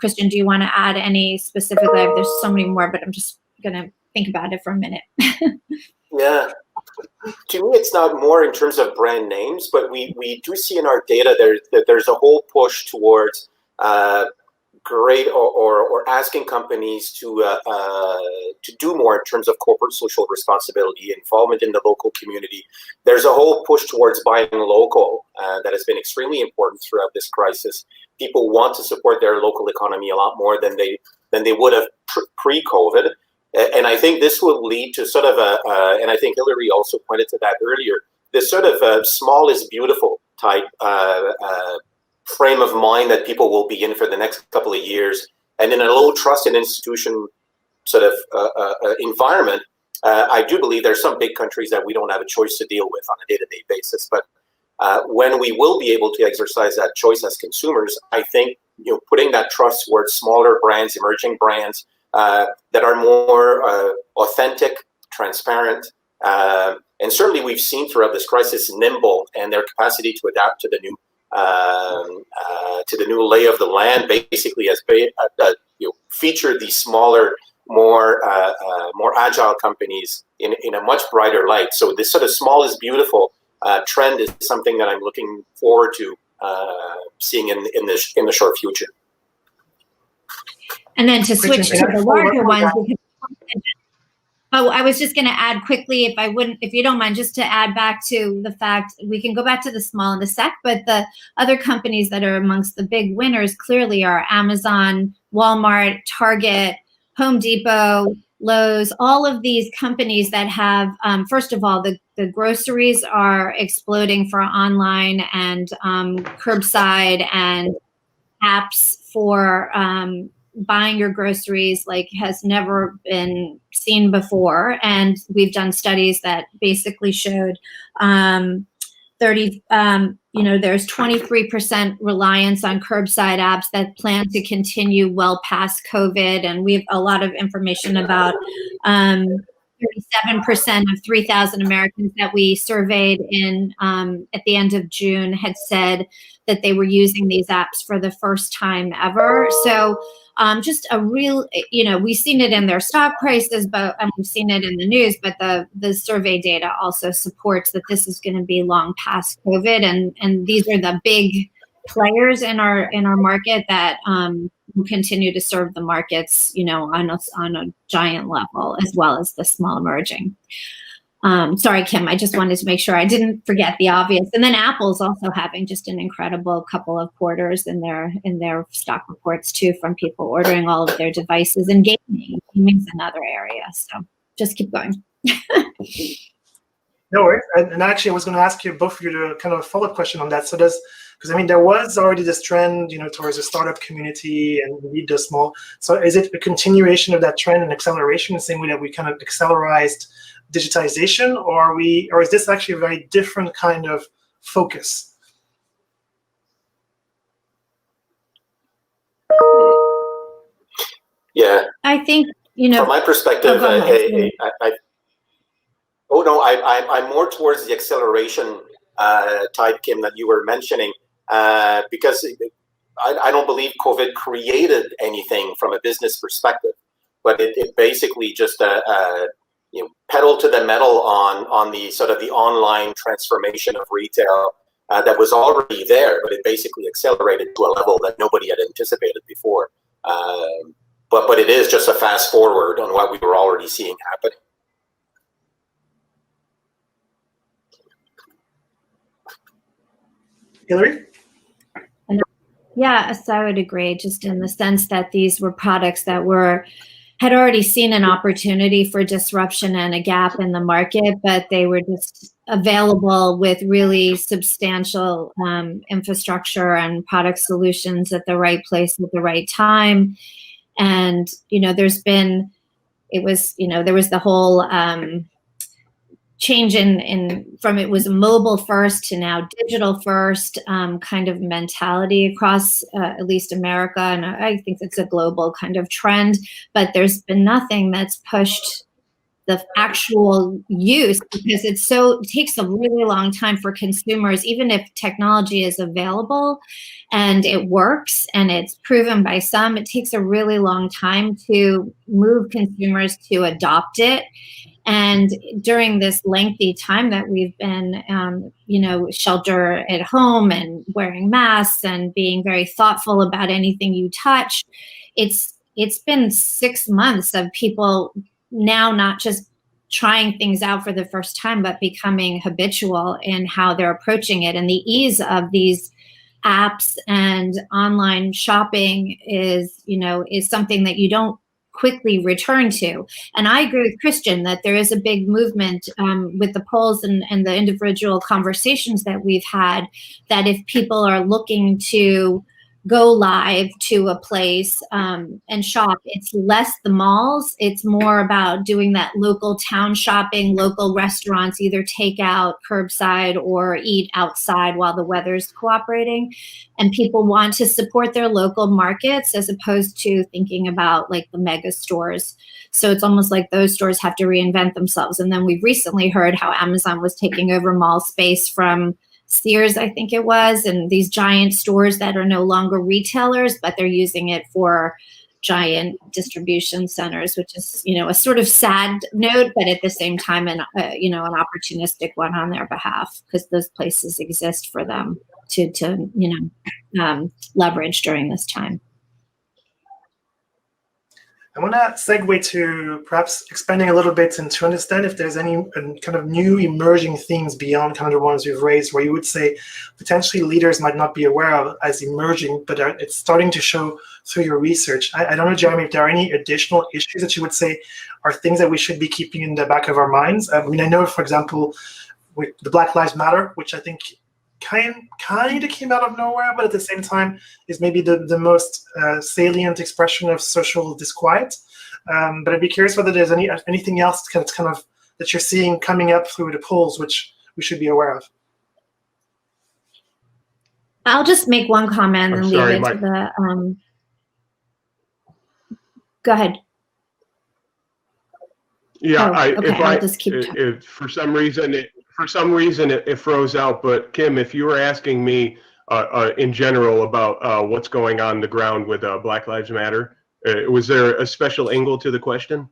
Christian, do you want to add any specifically? There's so many more, but I'm just going to think about it for a minute. Yeah. To me, it's not more in terms of brand names, but we do see in our data that there's a whole push towards great or asking companies to do more in terms of corporate social responsibility, involvement in the local community. There's a whole push towards buying local that has been extremely important throughout this crisis. People want to support their local economy a lot more than they would have pre-COVID. And I think this will lead to sort of and I think Hillary also pointed to that earlier, this sort of small is beautiful type frame of mind that people will be in for the next couple of years. And in a low trust and institution sort of environment, I do believe there's some big countries that we don't have a choice to deal with on a day-to-day basis. But when we will be able to exercise that choice as consumers, I think putting that trust towards smaller brands, emerging brands that are more authentic, transparent, and certainly we've seen throughout this crisis nimble and their capacity to adapt to the new lay of the land, basically has featured these smaller, more agile companies in a much brighter light. So this sort of small is beautiful trend is something that I'm looking forward to seeing in the short future. And then to switch to the larger ones. I was just going to add quickly, if you don't mind, just to add back to the fact, we can go back to the small and the sec, but the other companies that are amongst the big winners clearly are Amazon, Walmart, Target, Home Depot, Lowe's, all of these companies that have, first of all, the groceries are exploding for online and curbside and apps for buying your groceries like has never been seen before. And we've done studies that basically showed there's 23% reliance on curbside apps that plan to continue well past COVID. And we have a lot of information about 37% of 3,000 Americans that we surveyed at the end of June had said that they were using these apps for the first time ever. So just a real, we've seen it in their stock prices, but we've seen it in the news, but the survey data also supports that this is going to be long past COVID. And these are the big players in our market that will continue to serve the markets, on a giant level, as well as the small emerging. Sorry, Kim, I just wanted to make sure I didn't forget the obvious. And then Apple's also having just an incredible couple of quarters in their stock reports too, from people ordering all of their devices. And gaming is another area. So just keep going. No worries. And actually, I was going to ask you both of you to kind of a follow-up question on that. So because I mean, there was already this trend, towards the startup community and lead the small. So is it a continuation of that trend and acceleration, the same way that we kind of accelerized digitization, or is this actually a very different kind of focus? Yeah, I think from my perspective, I'm more towards the acceleration type, Kim, that you were mentioning, because I don't believe COVID created anything from a business perspective, but it basically just pedal to the metal on the sort of the online transformation of retail that was already there, but it basically accelerated to a level that nobody had anticipated before. But it is just a fast forward on what we were already seeing happening. Hillary? Yes, I would agree, just in the sense that these were products that had already seen an opportunity for disruption and a gap in the market, but they were just available with really substantial infrastructure and product solutions at the right place at the right time. And, there was the whole change from it was mobile first to now digital first kind of mentality across at least America. And I think it's a global kind of trend, but there's been nothing that's pushed the actual use, because it takes a really long time for consumers, even if technology is available and it works and it's proven by some, it takes a really long time to move consumers to adopt it. And during this lengthy time that we've been, shelter at home and wearing masks and being very thoughtful about anything you touch, it's been 6 months of people now not just trying things out for the first time, but becoming habitual in how they're approaching it. And the ease of these apps and online shopping is something that you don't quickly return to. And I agree with Christian that there is a big movement with the polls and the individual conversations that we've had, that if people are looking to go live to a place and shop, it's less the malls. It's more about doing that local town shopping, local restaurants, either take out, curbside, or eat outside while the weather's cooperating. And people want to support their local markets as opposed to thinking about like the mega stores. So it's almost like those stores have to reinvent themselves. And then we've recently heard how Amazon was taking over mall space from Sears, I think it was, and these giant stores that are no longer retailers, but they're using it for giant distribution centers, which is, a sort of sad note, but at the same time, an opportunistic one on their behalf, because those places exist for them to leverage during this time. I want to segue to perhaps expanding a little bit and to understand if there's any kind of new emerging themes beyond kind of the ones we've raised, where you would say potentially leaders might not be aware of as emerging, but it's starting to show through your research. I don't know, Jeremy, if there are any additional issues that you would say are things that we should be keeping in the back of our minds. I mean, I know, for example, with the Black Lives Matter, which I think kind of came out of nowhere, but at the same time is maybe the most salient expression of social disquiet. But I'd be curious whether there's anything else kind of that you're seeing coming up through the polls, which we should be aware of. I'll just make one comment and leave it to the. Go ahead. Yeah, I'll just keep if for some reason it froze out. But Kim, if you were asking me in general about what's going on the ground with Black Lives Matter, was there a special angle to the question?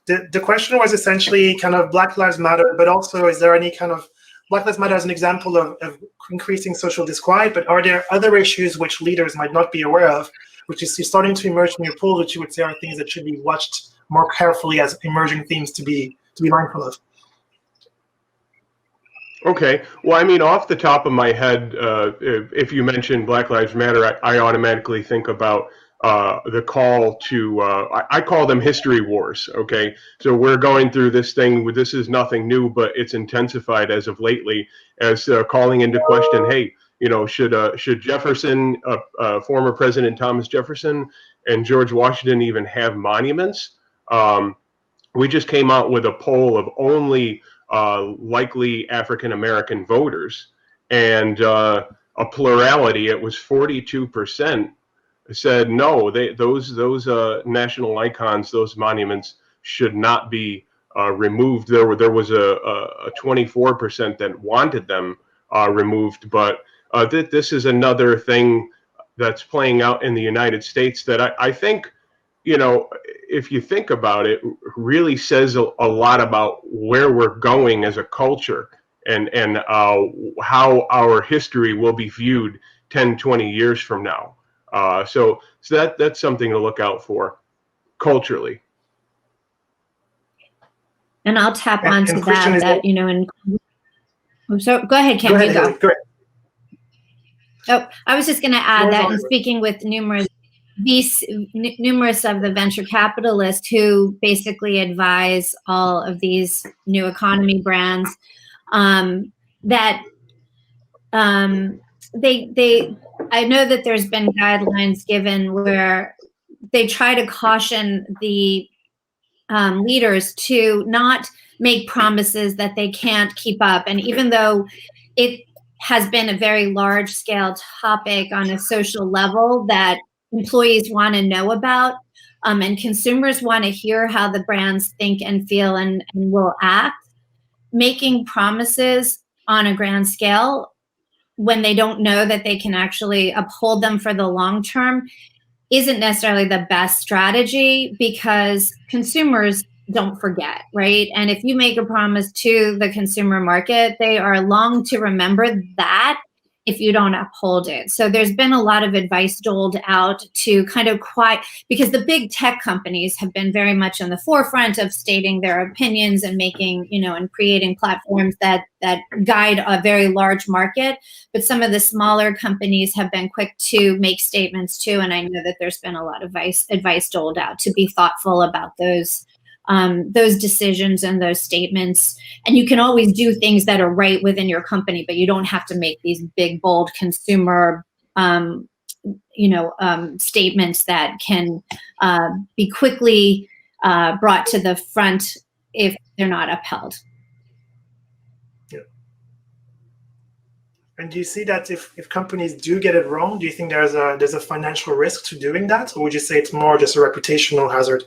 The question was essentially kind of Black Lives Matter, but also is there any kind of Black Lives Matter as an example of increasing social disquiet, but are there other issues which leaders might not be aware of, which is starting to emerge from your poll, which you would say are things that should be watched more carefully as emerging themes to be be mindful of? Okay. Well, I mean, off the top of my head, if you mention Black Lives Matter, I automatically think about the call to, I call them history wars, okay? So we're going through this thing, this is nothing new, but it's intensified as of lately as calling into question, hey, you know, should Jefferson, former President Thomas Jefferson and George Washington even have monuments? We just came out with a poll of only likely African-American voters, and a plurality, it was 42%, said no, those national icons, those monuments should not be removed. There was a 24% that wanted them removed, but this is another thing that's playing out in the United States that I think, you know, if you think about it, really says a lot about where we're going as a culture and how our history will be viewed 10, 20 years from now. So that's something to look out for culturally. And I'll tap And onto Christian, that, you know, and so go ahead, Kim, Go ahead, you go. Haley, go ahead. Oh, I was just going to add Floor's that all in yours. speaking with numerous of the venture capitalists who basically advise all of these new economy brands, that I know that there's been guidelines given where they try to caution the leaders to not make promises that they can't keep up. And even though it has been a very large scale topic on a social level that employees want to know about, and consumers want to hear how the brands think and feel and will act, making promises on a grand scale when they don't know that they can actually uphold them for the long term isn't necessarily the best strategy, because consumers don't forget, right? And if you make a promise to the consumer market, they are long to remember that if you don't uphold it. So there's been a lot of advice doled out to kind of because the big tech companies have been very much on the forefront of stating their opinions and making, you know, and creating platforms that guide a very large market. But some of the smaller companies have been quick to make statements too. And I know that there's been a lot of advice doled out to be thoughtful about those decisions and those statements. And you can always do things that are right within your company, but you don't have to make these big, bold consumer, statements that can be quickly brought to the front if they're not upheld. Yeah. And do you see that if companies do get it wrong, do you think there's a financial risk to doing that? Or would you say it's more just a reputational hazard?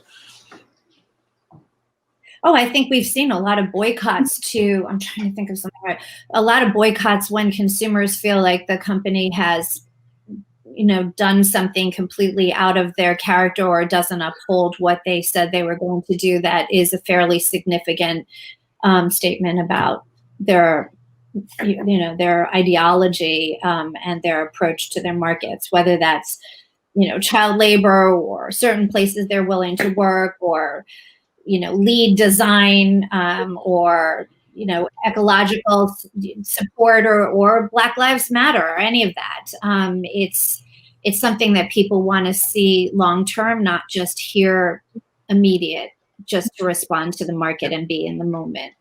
Oh, I think we've seen a lot of boycotts too. I'm trying to think of something. Right. A lot of boycotts when consumers feel like the company has, you know, done something completely out of their character or doesn't uphold what they said they were going to do. That is a fairly significant statement about their, their ideology and their approach to their markets, whether that's, child labor or certain places they're willing to work, or lead design, or, ecological support, or Black Lives Matter, or any of that. It's something that people want to see long-term, not just hear immediate, just to respond to the market and be in the moment.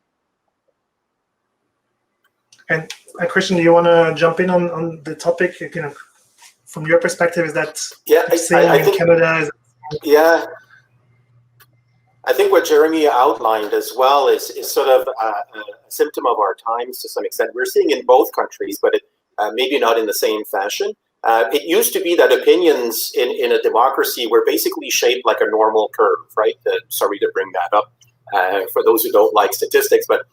And Christian, do you want to jump in on the topic? From your perspective, is that I think Canada is? Yeah. I think what Jeremy outlined as well is sort of a symptom of our times to some extent. We're seeing in both countries, but maybe not in the same fashion. It used to be that opinions in a democracy were basically shaped like a normal curve, right? Sorry to bring that up for those who don't like statistics, but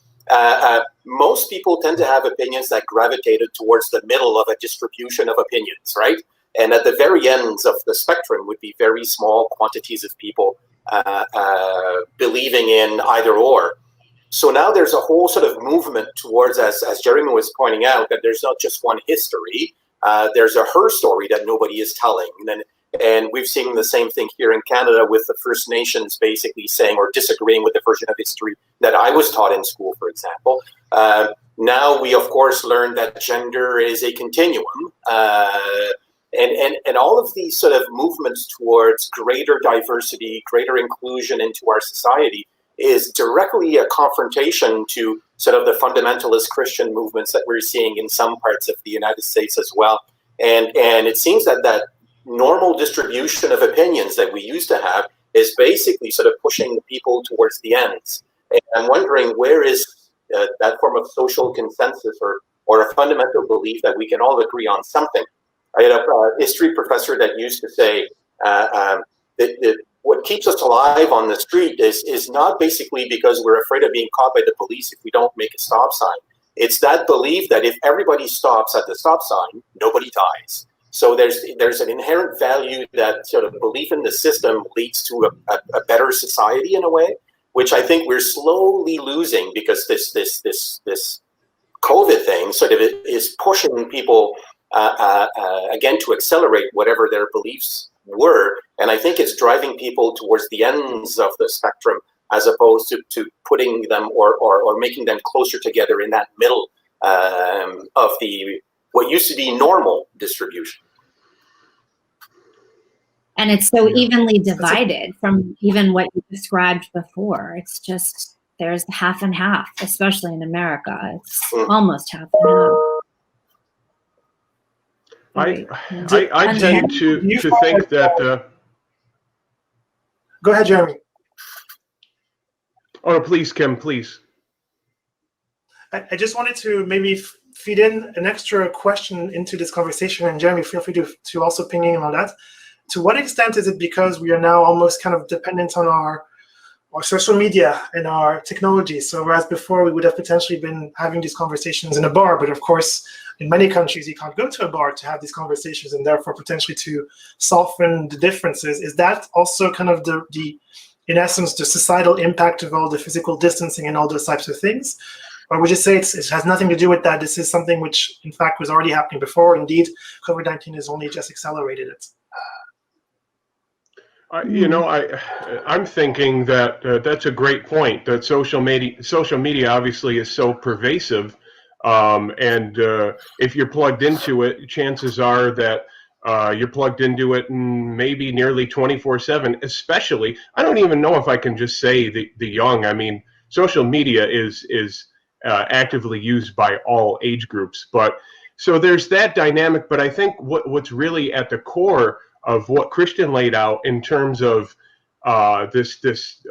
most people tend to have opinions that gravitated towards the middle of a distribution of opinions, right? And at the very ends of the spectrum would be very small quantities of people believing in either or. So now there's a whole sort of movement towards, as Jeremy was pointing out, that there's not just one history, there's a her story that nobody is telling. And then And we've seen the same thing here in Canada with the First Nations basically saying or disagreeing with the version of history that I was taught in school, for example. Now we, of course, learn that gender is a continuum. And all of these sort of movements towards greater diversity, greater inclusion into our society is directly a confrontation to sort of the fundamentalist Christian movements that we're seeing in some parts of the United States as well. And it seems that normal distribution of opinions that we used to have is basically sort of pushing people towards the ends. And I'm wondering, where is that form of social consensus or a fundamental belief that we can all agree on something? I had a history professor that used to say that what keeps us alive on the street is not basically because we're afraid of being caught by the police if we don't make a stop sign. It's that belief that if everybody stops at the stop sign, nobody dies. So there's an inherent value that sort of belief in the system leads to a better society in a way, which I think we're slowly losing because this COVID thing sort of is pushing people again to accelerate whatever their beliefs were, and I think it's driving people towards the ends of the spectrum as opposed to putting them or making them closer together in that middle of the what used to be normal distribution. And it's so evenly divided from even what you described before. It's just, there's half and half, especially in America. It's almost half and half. I tend to think that. Go ahead, Jeremy. Oh, please, Kim, please. I just wanted to maybe feed in an extra question into this conversation, and Jeremy, feel free to also ping in on that. To what extent is it because we are now almost kind of dependent on our social media and our technology? So whereas before we would have potentially been having these conversations in a bar, but of course, in many countries, you can't go to a bar to have these conversations, and therefore potentially to soften the differences. Is that also kind of the in essence, the societal impact of all the physical distancing and all those types of things? Or would you say it has nothing to do with that? This is something which, in fact, was already happening before. Indeed, COVID-19 has only just accelerated it. I'm thinking that that's a great point. That social media obviously is so pervasive, and if you're plugged into it, chances are that you're plugged into it maybe nearly 24/7. Especially, I don't even know if I can just say the young. I mean, social media is actively used by all age groups. But so there's that dynamic. But I think what's really at the core of what Christian laid out in terms of this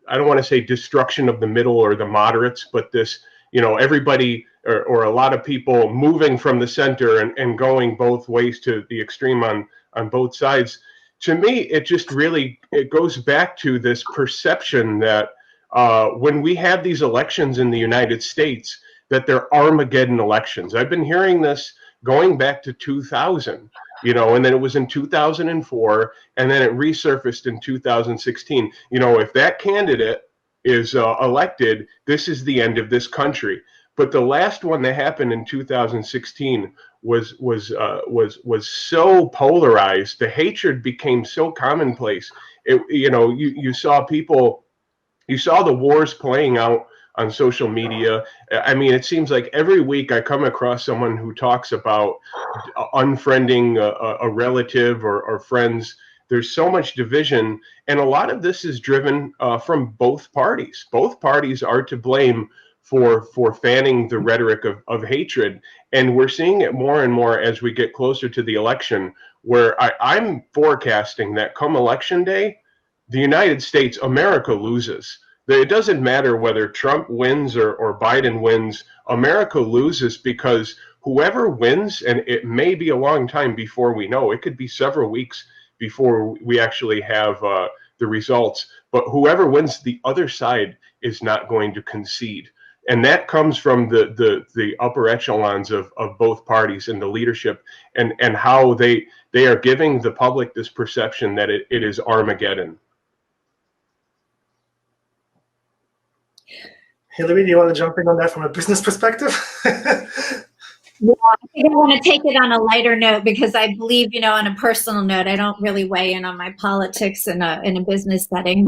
I don't want to say destruction of the middle or the moderates, but this, everybody or a lot of people moving from the center and going both ways to the extreme on both sides. To me, it goes back to this perception that when we have these elections in the United States, that they're Armageddon elections. I've been hearing this going back to 2000. And then it was in 2004, and then it resurfaced in 2016. If that candidate is elected, this is the end of this country. But the last one that happened in 2016 was so polarized. The hatred became so commonplace. You saw people, you saw the wars playing out on social media. I mean, it seems like every week I come across someone who talks about unfriending a relative or friends. There's so much division, and a lot of this is driven from both parties. Both parties are to blame for fanning the rhetoric of hatred, and we're seeing it more and more as we get closer to the election, where I'm forecasting that come election day, the United States, America loses. It doesn't matter whether Trump wins or Biden wins, America loses, because whoever wins, and it may be a long time before we know, it could be several weeks before we actually have the results, but whoever wins, the other side is not going to concede. And that comes from the upper echelons of both parties and the leadership, and how they are giving the public this perception that it is Armageddon. Hillary, do you want to jump in on that from a business perspective? Yeah, I think I want to take it on a lighter note because I believe, on a personal note, I don't really weigh in on my politics in a business setting.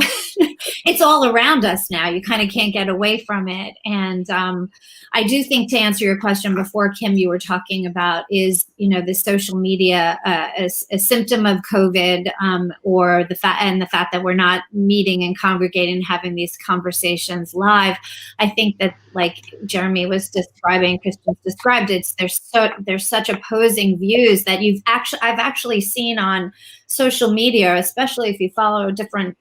It's all around us now. You kind of can't get away from it. And I do think, to answer your question before, Kim, you were talking about is, the social media a symptom of COVID, or the fact that we're not meeting and congregating and having these conversations live. I think that, like Jeremy was describing, Christian's described, there's such opposing views that I've actually seen on social media, especially if you follow different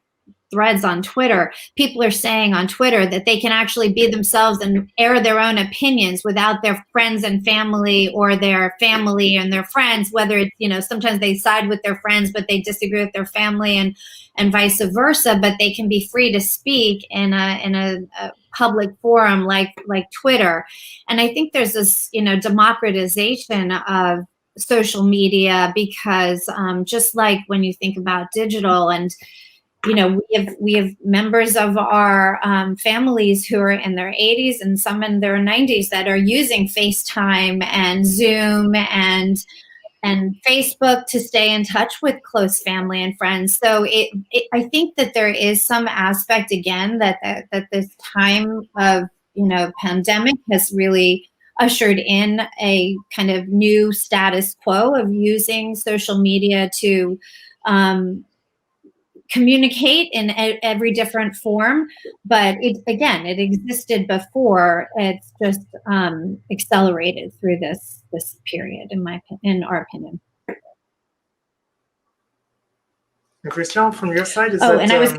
threads on Twitter. People are saying on Twitter that they can actually be themselves and air their own opinions without their friends and family, or their family and their friends, whether it's, sometimes they side with their friends, but they disagree with their family, and vice versa, but they can be free to speak in a public forum like Twitter. And I think there's this, democratization of social media, because just like when you think about digital, and we have members of our families who are in their 80s and some in their 90s that are using FaceTime and Zoom and Facebook to stay in touch with close family and friends. So I think that there is some aspect, again, that this time of pandemic has really ushered in a kind of new status quo of using social media to communicate in every different form, but it existed before. It's just accelerated through this period, in our opinion. And Christian, from your side, is I that? was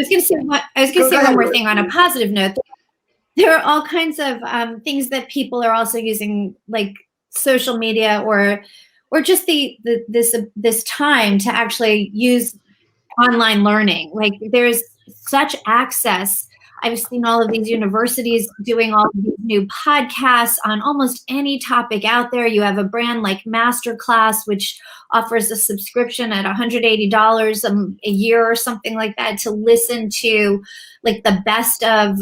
going to say one more thing on a positive note. There are all kinds of things that people are also using, like social media, or just this time to actually use online learning. Like, there's such access. I've seen all of these universities doing all of these new podcasts on almost any topic out there. You have a brand like Masterclass, which offers a subscription at $180 a year or something like that to listen to like the best of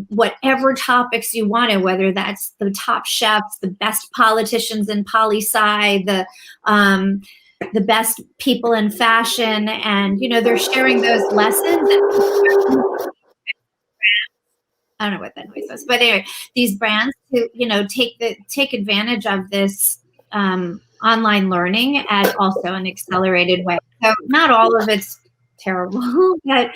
whatever topics you want to, whether that's the top chefs, the best politicians in poli-sci, the best people in fashion, and they're sharing those lessons. I don't know what that noise was, but anyway, these brands who take advantage of this online learning at also an accelerated way. So not all of it's terrible, but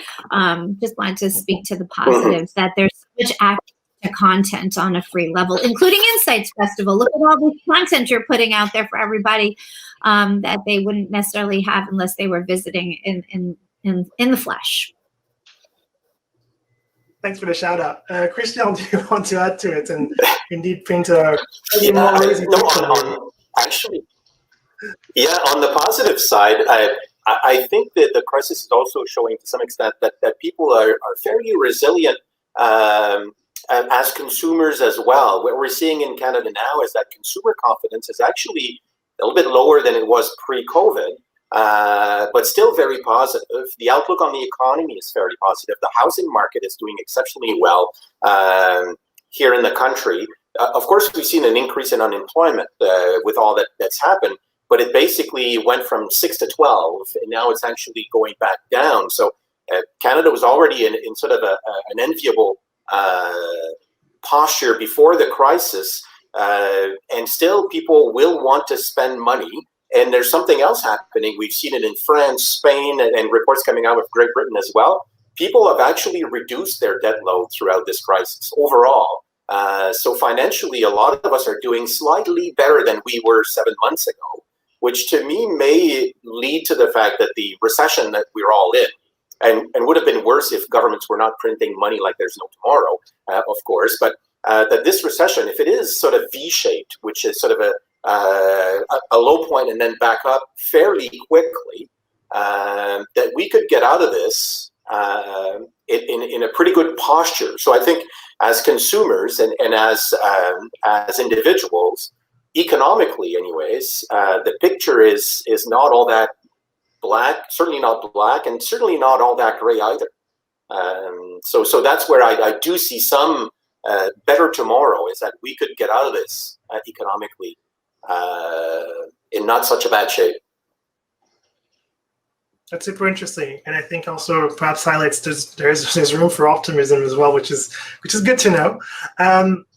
just wanted to speak to the positives, that there's so much access to content on a free level, including Insights Festival. Look at all this content you're putting out there for everybody that they wouldn't necessarily have unless they were visiting in the flesh. Thanks for the shout out. Christian, do you want to add to it and indeed paint a more rosy picture? Actually, on the positive side, I think that the crisis is also showing to some extent that people are fairly resilient as consumers as well. What we're seeing in Canada now is that consumer confidence is actually a little bit lower than it was pre-COVID, but still very positive. The outlook on the economy is fairly positive. The housing market is doing exceptionally well here in the country. Of course, we've seen an increase in unemployment with all that's happened, but it basically went from 6 to 12, and now it's actually going back down. So Canada was already in sort of an enviable posture before the crisis, and still people will want to spend money. And there's something else happening. We've seen it in France, Spain, and reports coming out of Great Britain as well. People have actually reduced their debt load throughout this crisis overall. So financially, a lot of us are doing slightly better than we were 7 months ago, which to me may lead to the fact that the recession that we're all in, and would have been worse if governments were not printing money like there's no tomorrow, of course, but that this recession, if it is sort of V-shaped, which is sort of a low point and then back up fairly quickly, that we could get out of this in a pretty good posture. So I think as consumers and as individuals, economically anyways, the picture is not all that black, certainly not black, and certainly not all that gray either. So that's where I do see some better tomorrow is that we could get out of this economically in not such a bad shape. That's super interesting, and I think also perhaps highlights there's room for optimism as well, which is good to know.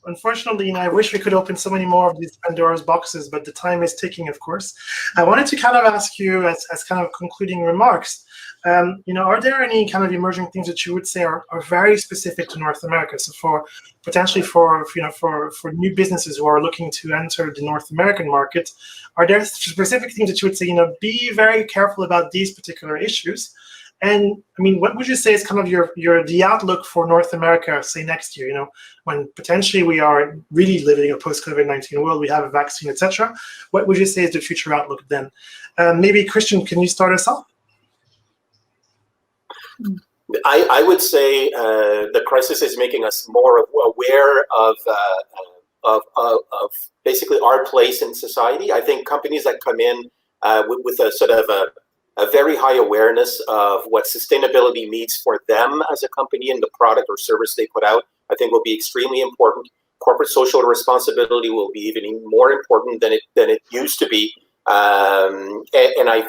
Unfortunately, I wish we could open so many more of these Pandora's boxes, but the time is ticking, of course. I wanted to kind of ask you as kind of concluding remarks. Are there any kind of emerging things that you would say are very specific to North America? So for new businesses who are looking to enter the North American market, are there specific things that you would say, be very careful about these particular issues? And I mean, what would you say is kind of the outlook for North America, say next year, when potentially we are really living in a post-COVID-19 world, we have a vaccine, etc. What would you say is the future outlook then? Maybe Christian, can you start us off? I would say the crisis is making us more aware of basically our place in society. I think companies that come in with a sort of a very high awareness of what sustainability means for them as a company and the product or service they put out, I think will be extremely important. Corporate social responsibility will be even more important than it used to be. And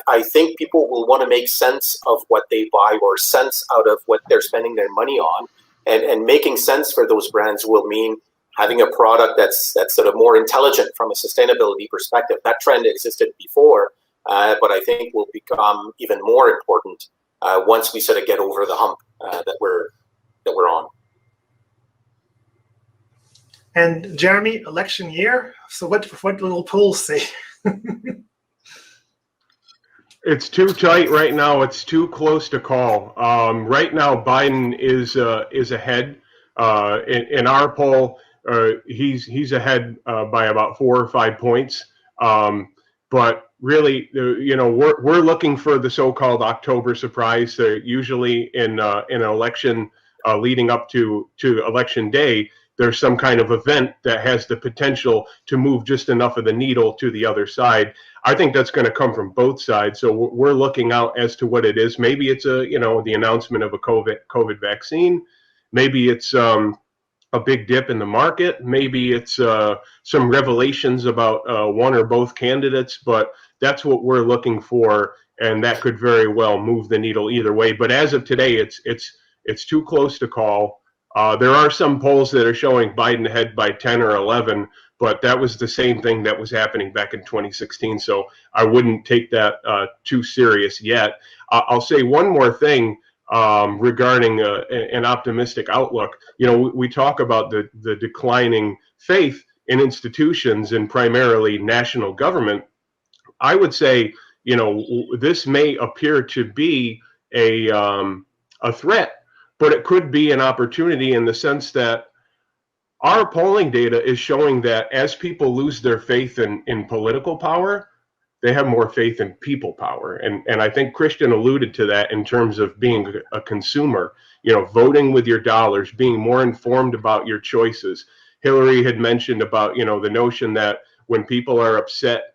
I think people will want to make sense of what they buy or sense out of what they're spending their money on. And making sense for those brands will mean having a product that's sort of more intelligent from a sustainability perspective. That trend existed before, but I think will become even more important once we sort of get over the hump that we're on. And Jeremy, election year. So what will polls say? It's too tight right now. It's too close to call. Right now, Biden is ahead. In our poll, he's ahead by about 4 or 5 points. But really, we're looking for the so-called October surprise. Usually, in an election leading up to election day, there's some kind of event that has the potential to move just enough of the needle to the other side. I think that's going to come from both sides. So we're looking out as to what it is. Maybe it's the announcement of a COVID vaccine. Maybe it's a big dip in the market. Maybe it's some revelations about one or both candidates. But that's what we're looking for, and that could very well move the needle either way. But as of today, it's too close to call. There are some polls that are showing Biden ahead by 10 or 11, but that was the same thing that was happening back in 2016. So I wouldn't take that too serious yet. I'll say one more thing regarding an optimistic outlook. We talk about the declining faith in institutions and primarily national government. I would say, this may appear to be a threat, but it could be an opportunity in the sense that our polling data is showing that as people lose their faith in political power, they have more faith in people power. And I think Christian alluded to that in terms of being a consumer, voting with your dollars, being more informed about your choices. Hillary had mentioned about, the notion that when people are upset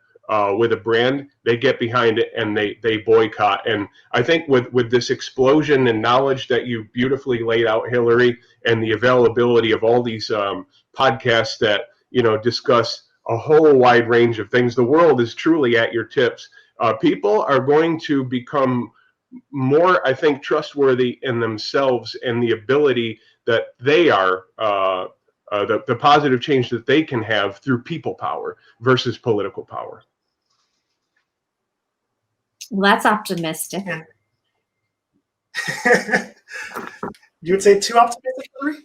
with a brand, they get behind it and they boycott. And I think with this explosion in knowledge that you beautifully laid out, Hillary, and the availability of all these podcasts that discuss a whole wide range of things, the world is truly at your tips. People are going to become more, I think, trustworthy in themselves and the ability that they are the positive change that they can have through people power versus political power. Well, that's optimistic. You would say too optimistic, Hillary?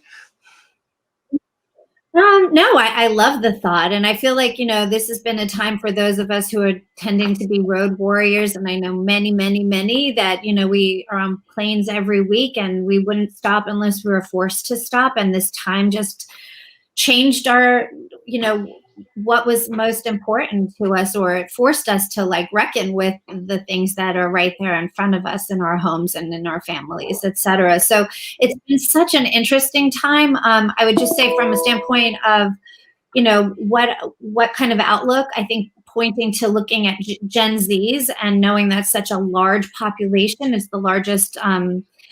No, I love the thought. And I feel like, this has been a time for those of us who are tending to be road warriors. And I know many, many, many that, we are on planes every week and we wouldn't stop unless we were forced to stop. And this time just changed our, what was most important to us, or it forced us to reckon with the things that are right there in front of us in our homes and in our families, etc. So it's been such an interesting time. I would just say from a standpoint of, what kind of outlook, I think pointing to looking at Gen Zs and knowing that's such a large population, it's the largest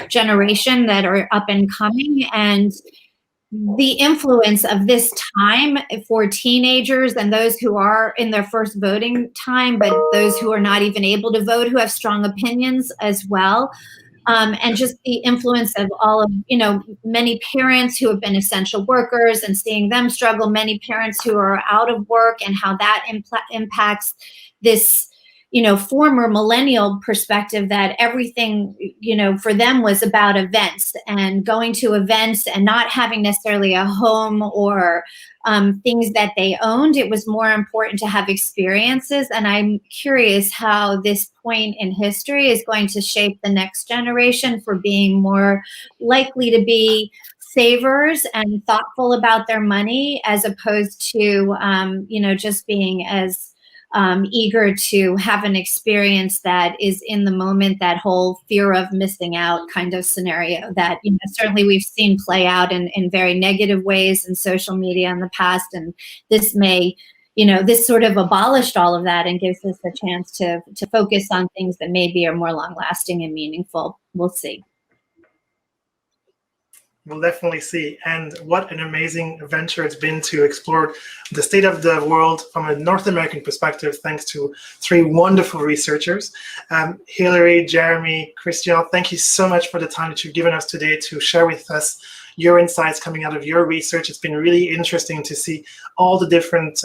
generation that are up and coming. And the influence of this time for teenagers and those who are in their first voting time, but those who are not even able to vote, who have strong opinions as well. And just the influence of all of, many parents who have been essential workers and seeing them struggle, many parents who are out of work, and how that impacts this, former millennial perspective that everything, for them was about events and going to events and not having necessarily a home or things that they owned. It was more important to have experiences. And I'm curious how this point in history is going to shape the next generation for being more likely to be savers and thoughtful about their money, as opposed to, just being as eager to have an experience that is in the moment, that whole fear of missing out kind of scenario that, certainly we've seen play out in very negative ways in social media in the past. And this may, this sort of abolished all of that and gives us a chance to focus on things that maybe are more long lasting and meaningful. We'll see. We'll definitely see. And what an amazing adventure it's been to explore the state of the world from a North American perspective, thanks to three wonderful researchers. Hilary, Jeremy, Christian, thank you so much for the time that you've given us today to share with us your insights coming out of your research. It's been really interesting to see all the different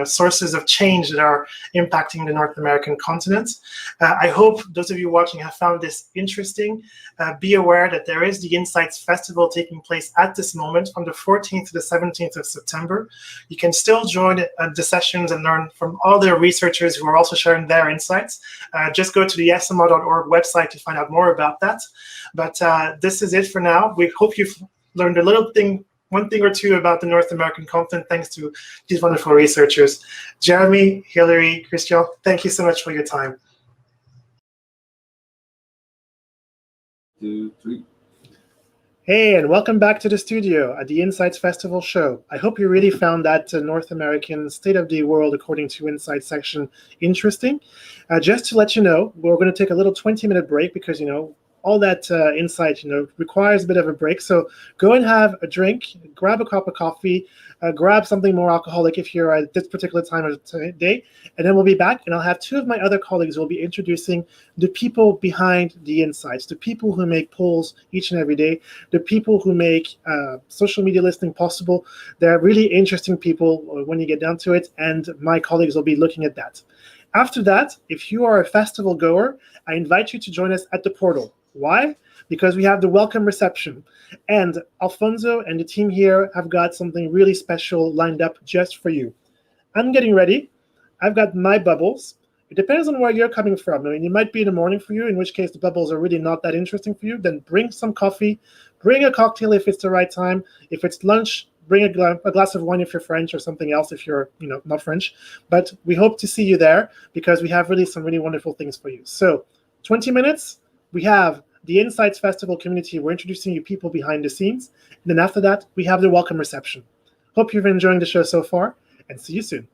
sources of change that are impacting the North American continent. I hope those of you watching have found this interesting. Be aware that there is the Insights Festival taking place at this moment from the 14th to the 17th of September. You can still join the sessions and learn from all the researchers who are also sharing their insights. Just go to the esomar.org website to find out more about that. But this is it for now. We hope you've learned one thing or two about the North American continent thanks to these wonderful researchers. Jeremy, Hilary, Christian, thank you so much for your time. 2, 3. Hey, and welcome back to the studio at the Insights Festival show. I hope you really found that North American State of the World According to Insights section interesting. Just to let you know, we're going to take a little 20-minute break because, all that insight, requires a bit of a break. So go and have a drink, grab a cup of coffee, grab something more alcoholic if you're at this particular time of the day, and then we'll be back. And I'll have two of my other colleagues who will be introducing the people behind the insights, the people who make polls each and every day, the people who make social media listening possible. They're really interesting people when you get down to it, and my colleagues will be looking at that. After that, if you are a festival goer, I invite you to join us at the portal. Why? Because we have the welcome reception. And Alfonso and the team here have got something really special lined up just for you. I'm getting ready. I've got my bubbles. It depends on where you're coming from. I mean, it might be in the morning for you, in which case the bubbles are really not that interesting for you. Then bring some coffee, bring a cocktail if it's the right time. If it's lunch, bring a glass of wine if you're French, or something else if you're not French. But we hope to see you there because we have really some really wonderful things for you. So 20 minutes, we have the Insights Festival community. We're introducing you people behind the scenes. And then after that, we have the welcome reception. Hope you've been enjoying the show so far, and see you soon.